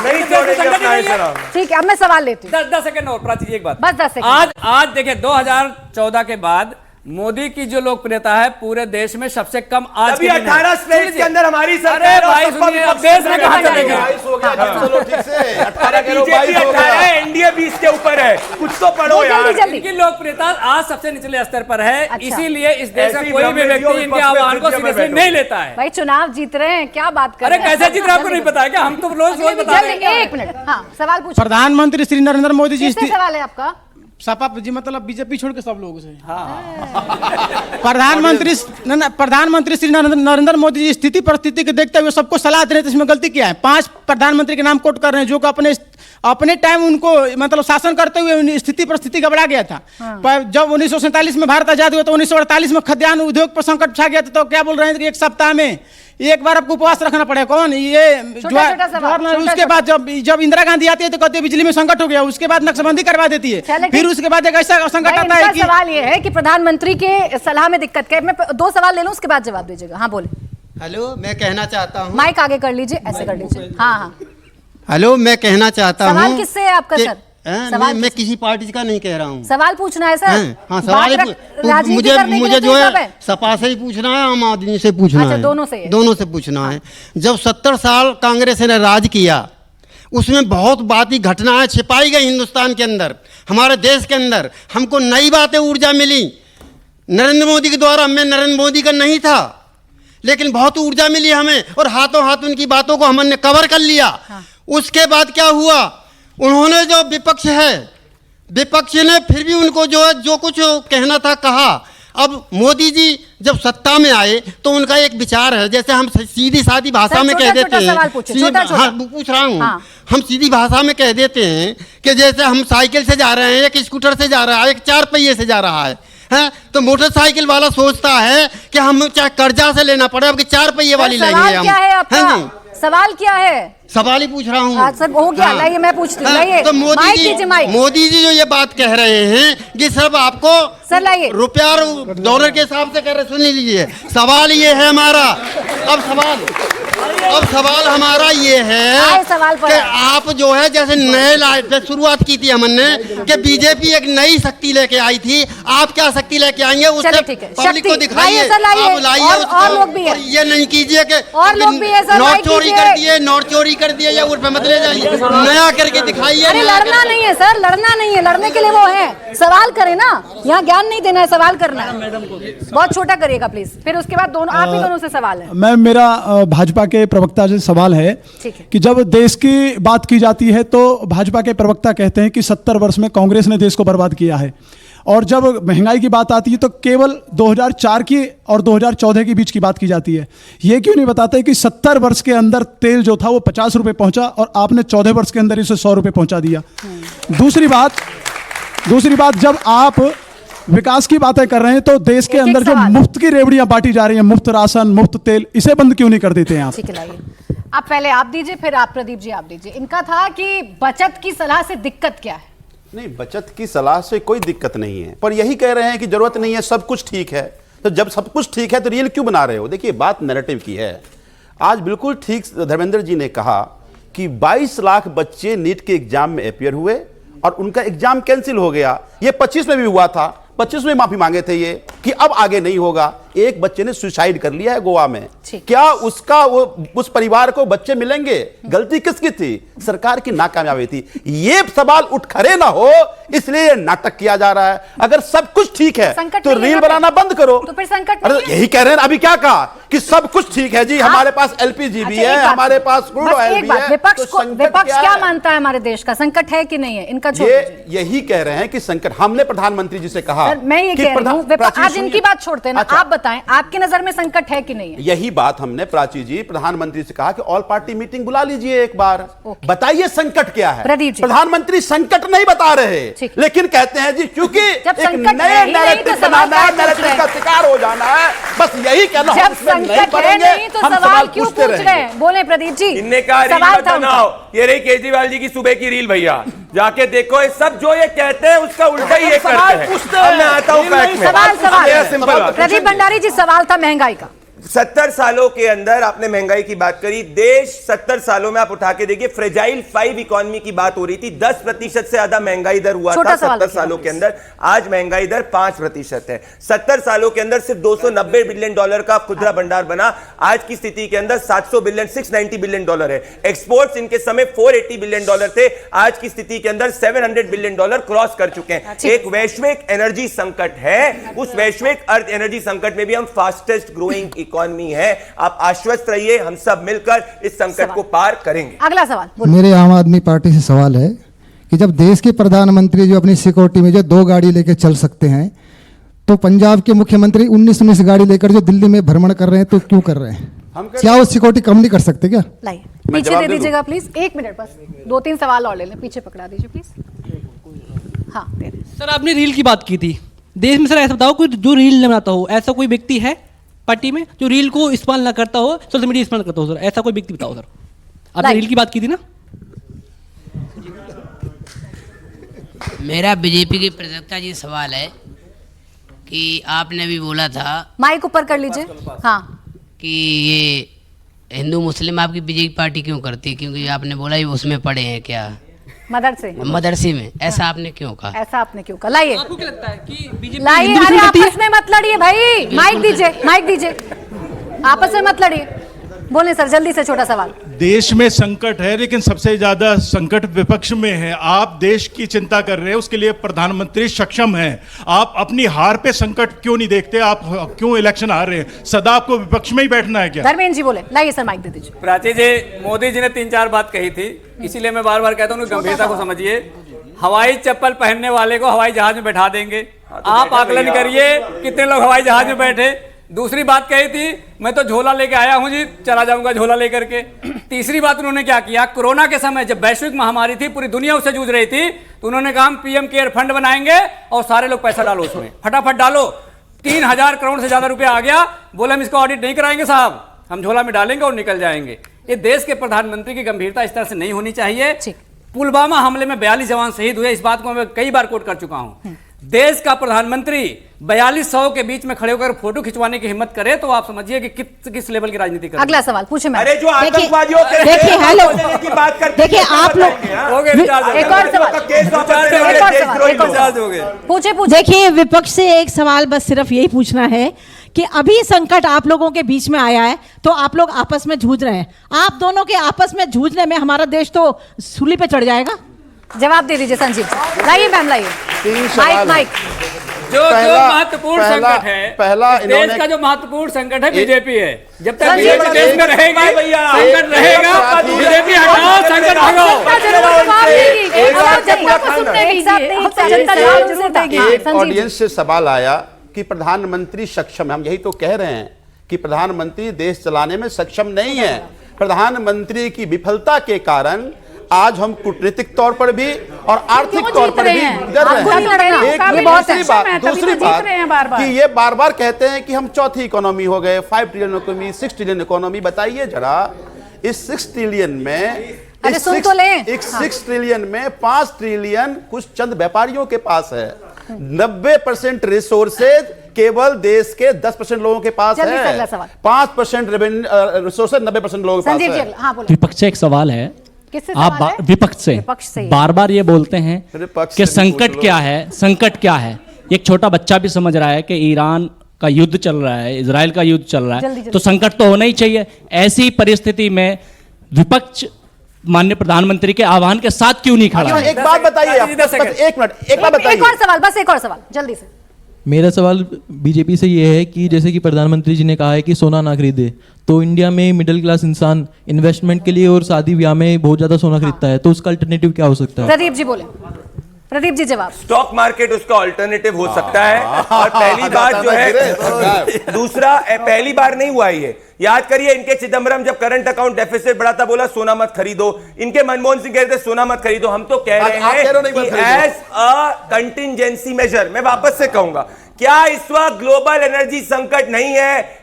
नहीं छोड़ेंगे अपना ऐसा। ठीक है, अब मैं सवाल लेती हूँ। 10 सेकंड और प्राची जी, एक बात बस 10 सेकंड। आज देखिए 2014 के बाद मोदी की जो लोकप्रियता है पूरे देश में सबसे कम आज अभी 18 स्टेट के अंदर हमारी सरकार। अरे भाई सुनिए, अब देश में कहां चलेगा? 18 एनडीए 20 के ऊपर है, कुछ तो पढ़ो यार। इनकी लोकप्रियता आज सबसे निचले स्तर पर है, इसीलिए इस देश का कोई भी व्यक्ति इनके आह्वान को सीरियसली नहीं लेता है। भाई चुनाव जीत रहे हैं, क्या बात कर रहे हैं? अरे कैसे जीत रहे आपको नहीं पता है क्या? हम तो रोज बता रहे हैं। एक मिनट, हाँ सवाल पूछो। प्रधानमंत्री श्री नरेंद्र मोदी जी, सवाल है आपका? सपा जी मतलब बीजेपी छोड़ के सब लोगों से। प्रधानमंत्री श्री नरेंद्र मोदी जी स्थिति परिस्थिति को देखते हुए सबको सलाह दे रहे थे, इसमें गलती क्या है? 5 प्रधानमंत्री के नाम कोट कर रहे हैं जो कि अपने टाइम उनको मतलब शासन करते हुए स्थिति परिस्थिति घबरा गया था। पर जब 1947 में भारत आजाद हुआ तो 1948 में खाद्यान्न उद्योग पर संकट छा गया था, तो क्या बोल रहे हैं कि 1 सप्ताह में एक बार आपको उपवास रखना पड़ेगा। कौन ये उसके बाद जब इंदिरा गांधी आती है तो कहते हैं बिजली में संकट हो गया, उसके बाद नक्शबंदी करवा देती है, फिर उसके बाद एक ऐसा संकट आता है कि सवाल ये है कि प्रधानमंत्री के सलाह में दिक्कत क्या है? मैं 2 सवाल ले लूं, उसके बाद जवाब दीजिएगा। हाँ बोले। हेलो, मैं कहना चाहता हूँ, माइक आगे कर लीजिए, ऐसे कर लीजिए। हाँ हाँ, हेलो, मैं कहना चाहता हूँ, सवाल किससे है आपका सर? मैं किसी पार्टी का नहीं कह रहा हूँ। सवाल पूछना है सर। हाँ सवाल मुझे जो है सपा से ही पूछना है, आम आदमी से पूछना है, दोनों से पूछना है। जब 70 साल कांग्रेस ने राज किया, उसमें बहुत बाती घटनाएं छिपाई गई हिंदुस्तान के अंदर, हमारे देश के अंदर। हमको नई बातें ऊर्जा मिली नरेंद्र मोदी के द्वारा। मैं नरेंद्र मोदी का नहीं था, लेकिन बहुत ऊर्जा मिली हमें, और हाथों हाथ उनकी बातों को हमने कवर कर लिया। उसके बाद क्या हुआ, उन्होंने जो विपक्ष ने फिर भी उनको जो कुछ कहना था कहा। अब मोदी जी जब सत्ता में आए तो उनका एक विचार है, जैसे हम सीधी सादी भाषा में कह देते हैं, हाँ पूछ रहा हूँ, हम सीधी भाषा में कह देते हैं कि जैसे हम साइकिल से जा रहे हैं, एक स्कूटर से जा रहा है, एक 4 पहिए से जा रहा है, तो मोटरसाइकिल वाला सोचता है कि हम चाहे कर्जा से लेना पड़े, अब 4 पहिए वाली लेंगे हम। सवाल क्या है? सवाल ही पूछ रहा हूँ सर, हो गया। लाइए मैं पूछती हूँ। लाइए तो मोदी जी जो ये बात कह रहे हैं कि सब आपको सर लाइए रुपया और डॉलर के हिसाब से कह रहे, सुन लीजिए। सवाल ये है हमारा, अब सवाल हमारा ये है कि आप जो है जैसे नए लाए, शुरुआत की थी हमने कि बीजेपी एक नई शक्ति लेके आई थी, आप क्या शक्ति लेके आएंगे उससे पब्लिक को दिखाइए, आप लाइए उसको। ये नहीं कीजिए कि नोट चोरी कर दिए या उर्फ मत ले जाइए, नया करके दिखाइए। अरे लड़ना नहीं है सर, लड़ना नहीं है, लड़ने के लिए वो है। सवाल करें ना, यहाँ ज्ञान नहीं देना है, सवाल करना है। बहुत छोटा करिएगा प्लीज, फिर उसके बाद दोनों आप ही दोनों से सवाल है। मैम, मेरा भाजपा के प्रवक्ता से सवाल है कि जब देश की बात की जाती है तो भाजपा के प्रवक्ता कहते हैं कि 70 वर्ष में कांग्रेस ने देश को बर्बाद किया है, और जब महंगाई की बात आती है तो केवल 2004 की और 2014 के बीच की बात की जाती है। ये क्यों नहीं बताते कि 70 वर्ष के अंदर तेल जो था वो 50 रुपए पहुंचा और आपने 14 वर्ष के अंदर इसे 100 रुपए पहुंचा दिया। दूसरी बात, जब आप विकास की बातें कर रहे हैं तो देश के अंदर जो मुफ्त की रेवड़ियां बांटी जा रही हैं, मुफ्त राशन, मुफ्त तेल, इसे बंद क्यों नहीं कर देते हैं आप? ठीक है, आप पहले आप दीजिए, फिर आप प्रदीप जी आप दीजिए। इनका था कि बचत की सलाह से दिक्कत क्या है? नहीं, बचत की सलाह से कोई दिक्कत नहीं है, पर यही कह रहे हैं कि जरूरत नहीं है, सब कुछ ठीक है। तो जब सब कुछ ठीक है तो रियल क्यों बना रहे हो? देखिए, बात नैरेटिव की है। आज बिल्कुल ठीक धर्मेंद्र जी ने कहा कि 22 लाख बच्चे नीट के एग्जाम में अपियर हुए और उनका एग्जाम कैंसिल हो गया। ये 25 में भी हुआ था, 25 में माफी मांगे थे ये कि अब आगे नहीं होगा। एक बच्चे ने सुसाइड कर लिया है गोवा में, क्या उसका उस परिवार को बच्चे मिलेंगे? गलती किसकी थी? सरकार की नाकामयाबी थी। ये सवाल उठ खड़े ना हो, इसलिए ये नाटक किया जा रहा है। अगर सब कुछ ठीक है तो रील बनाना बंद करो। तो फिर संकट नहीं है। यही कह रहे हैं, अभी क्या कहा कि सब कुछ ठीक है जी, हमारे पास एलपीजी भी है, हमारे पास क्रूड ऑयल भी है। विपक्ष क्या मानता है हमारे देश का संकट है कि नहीं है? इनका यही कह रहे हैं कि संकट। हमने प्रधानमंत्री जी से कहा, मैं ये कह रही हूं, आज इनकी बात छोड़ते हैं ना, आप बताएं आपकी नजर में संकट है कि नहीं है? यही बात हमने प्राची जी प्रधानमंत्री से कहा कि ऑल पार्टी मीटिंग बुला लीजिए एक बार, बताइए संकट क्या है। प्रधानमंत्री संकट नहीं बता रहे, लेकिन कहते हैं जी क्योंकि एक नए नैरेटिव बनाना है, नैरेटिव का शिकार हो जाना है, बस यही कहना। जब संकट है नहीं तो सवाल क्यों पूछ रहे हैं? बोले प्रदीप जी। इनने कहा रील मत बनाओ, ये रही केजरीवाल जी की सुबह की रील। भैया जाके देखो, ये सब जो ये कहते हैं उसका उल्टा ही ये करते हैं। मैं आता हूं फैक्ट में। सवाल प्रदीप भंडारी जी, सवाल था महंगाई का। 70 सालों के अंदर आपने महंगाई की बात करी। देश 70 सालों में आप उठा के देखिए, फ्रेजाइल 5 इकोनॉमी की बात हो रही थी। 10% से ज्यादा महंगाई दर हुआ था 70 सालों के अंदर। आज महंगाई दर 5% है। 70 सालों के अंदर सिर्फ $290 बिलियन का खुदरा भंडार बना। आज की स्थिति के अंदर 700 बिलियन, $690 बिलियन है। एक्सपोर्ट्स इनके समय $480 बिलियन थे, आज की स्थिति के अंदर $700 बिलियन क्रॉस कर चुके हैं। एक वैश्विक एनर्जी संकट है, उस वैश्विक अर्थ एनर्जी संकट में भी हम फास्टेस्ट ग्रोइंग इकोनॉमी है। आप आश्वस्त रहिए, हम सब मिलकर इस संकट को पार करेंगे। अगला सवाल मेरे आम आदमी पार्टी से सवाल है कि जब देश के प्रधानमंत्री जो अपनी सिक्योरिटी में जो 2 गाड़ी लेकर चल सकते हैं, तो पंजाब के मुख्यमंत्री 19 गाड़ी लेकर जो दिल्ली में भ्रमण कर रहे हैं, तो क्यों कर रहे हैं? क्या वो सिक्योरिटी कम नहीं कर सकते क्या? पीछे दे दीजिएगा प्लीज, 1 मिनट बस, 2-3 सवाल और ले लें। पीछे पकड़ा दीजिए प्लीज। हाँ सर, आपने रील की बात की थी। देश में सर ऐसा बताओ, कोई जो रील न बनाता हो, ऐसा कोई व्यक्ति है पार्टी में जो रील को इस्तेमाल ना करता हो, सोशल मीडिया इस्तेमाल करता हो? सर ऐसा कोई व्यक्ति बताओ। सर आपने रील की बात की थी ना। मेरा बीजेपी के प्रवक्ता जी सवाल है कि आपने भी बोला था, माइक ऊपर कर लीजिए, हाँ, कि ये हिंदू मुस्लिम आपकी बीजेपी पार्टी क्यों करती है? क्योंकि आपने बोला ही उसमें पड़े हैं क्या? मदरसे में, ऐसा आपने क्यों कहा? ऐसा आपने क्यों कहा? लाइए आपको क्या लगता है कि बीजेपी लाइए, अरे आपस में मत लड़िए भाई, माइक दीजिए, आपस में मत लड़िए। बोले सर, जल्दी से छोटा सवाल। देश में संकट है, लेकिन सबसे ज्यादा संकट विपक्ष में है। आप देश की चिंता कर रहे हैं, उसके लिए प्रधानमंत्री सक्षम हैं। आप अपनी हार पे संकट क्यों नहीं देखते? आप क्यों इलेक्शन हार रहे हैं? सदा आपको विपक्ष में ही बैठना है क्या? धर्मेंद्र जी बोले, लाइए सर, माइक दे दीजिए। प्राची जी, मोदी जी ने 3-4 बात कही थी, इसीलिए मैं बार बार कहता हूँ गंभीरता को समझिए। हवाई चप्पल पहनने वाले को हवाई जहाज में बैठा देंगे। आप आकलन करिए कितने लोग हवाई जहाज में बैठे। दूसरी बात कही थी, मैं तो झोला लेके आया हूं जी, चला जाऊंगा झोला लेकर के। तीसरी बात उन्होंने क्या किया, कोरोना के समय जब वैश्विक महामारी थी, पूरी दुनिया उससे जूझ रही थी, तो उन्होंने कहा हम पीएम केयर फंड बनाएंगे और सारे लोग पैसा डालो उसमें, फटाफट डालो। 3000 करोड़ से ज्यादा रुपया आ गया। बोले हम इसको ऑडिट नहीं कराएंगे साहब, हम झोला में डालेंगे और निकल जाएंगे। ये देश के प्रधानमंत्री की गंभीरता इस तरह से नहीं होनी चाहिए। पुलवामा हमले में 42 जवान शहीद हुए, इस बात को मैं कई बार कोट कर चुका हूं। देश का प्रधानमंत्री 4200 के बीच में खड़े होकर फोटो खिंचवाने की हिम्मत करे तो आप समझिए कि किस लेवल की राजनीति कर। अगला सवाल पूछे मैं। अरे जो आतंकवादियों के देखिए, हेलो, की बात करते, देखिए आप लोग, एक और सवाल पूछे। देखिए विपक्ष से एक सवाल बस सिर्फ यही पूछना है कि अभी संकट आप लोगों के बीच में आया है, तो आप लोग आपस में जूझ रहे हैं। आप दोनों के आपस में जूझने में हमारा देश तो सूली पे चढ़ जाएगा। जवाब दे दीजिए संजीव जी। लाइए मैम, लाइए माइक। जो महत्वपूर्ण संकट है, पहला देश का जो महत्वपूर्ण संकट है बीजेपी है। जब तक बीजेपी देश में रहेगी, संकट रहेगा। बीजेपी हटाओ, संकट भगाओ। ऑडियंस से सवाल आया कि प्रधानमंत्री सक्षम है। हम यही तो कह रहे हैं कि प्रधानमंत्री देश चलाने में सक्षम नहीं है। प्रधानमंत्री की विफलता के कारण आज हम कूटनीतिक तौर पर भी और आर्थिक तौर पर भी गुजर रहे हैं। दूसरी बात कि ये बार बार कहते हैं कि हम चौथी इकोनॉमी हो गए, 5 ट्रिलियन इकोनॉमी, 6 ट्रिलियन इकोनॉमी। बताइए जरा, इस 6 ट्रिलियन में, इस 6 ट्रिलियन में 5 ट्रिलियन कुछ चंद व्यापारियों के पास है। 90% रिसोर्सेज केवल देश के 10% लोगों के पास है। 5% रिसोर्सेज 90% लोगों के पास है। विपक्ष से एक सवाल है, आप विपक्ष से बार बार ये बोलते हैं कि संकट क्या है, संकट क्या है। एक छोटा बच्चा भी समझ रहा है कि ईरान का युद्ध चल रहा है, इजराइल का युद्ध चल रहा है, तो संकट तो होना ही चाहिए। ऐसी परिस्थिति में विपक्ष माननीय प्रधानमंत्री के आह्वान के साथ क्यों नहीं खड़ा? एक बात बताइए, एक बात बताइए। एक और सवाल, बस एक और सवाल जल्दी से। मेरा सवाल बीजेपी से ये है कि जैसे कि प्रधानमंत्री जी ने कहा है कि सोना ना खरीदे, तो इंडिया में मिडिल क्लास इंसान इन्वेस्टमेंट के लिए और शादी ब्याह में बहुत ज्यादा सोना खरीदता है, तो उसका अल्टरनेटिव क्या हो सकता है? प्रदीप जी बोले। प्रदीप जी जवाब। स्टॉक मार्केट उसका अल्टरनेटिव हो सकता है। और पहली बात जो है, दूसरा पहली बार नहीं हुआ ये, याद करिए इनके चिदम्बरम जब करंट अकाउंट डेफिसिट बढ़ा था, बोला सोना मत खरीदो। इनके मनमोहन सिंह कहते सोना मत खरीदो। हम तो कह रहे हैं कि एज अ कंटिंजेंसी मेजर, मैं वापस से कहूंगा, क्या इस वक्त ग्लोबल एनर्जी संकट नहीं है?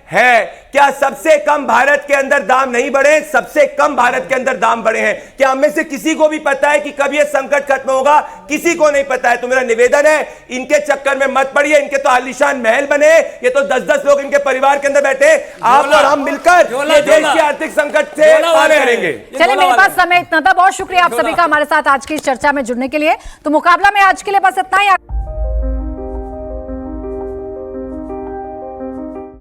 क्या सबसे कम भारत के अंदर दाम नहीं बढ़े? सबसे कम भारत के अंदर दाम बढ़े हैं। क्या हमें से किसी को भी पता है कि कब यह संकट खत्म होगा? किसी को नहीं पता है। तो मेरा निवेदन है, इनके चक्कर में मत पड़िए। इनके तो आलीशान महल बने, ये तो 10-10 लोग इनके परिवार के अंदर बैठे। आप और हम मिलकर ये देश के आर्थिक संकट से पार करेंगे। चलिए, मेरे पास समय इतना था। बहुत शुक्रिया आप सभी का हमारे साथ आज की इस चर्चा में जुड़ने के लिए। तो मुकाबला में आज के लिए बस इतना ही।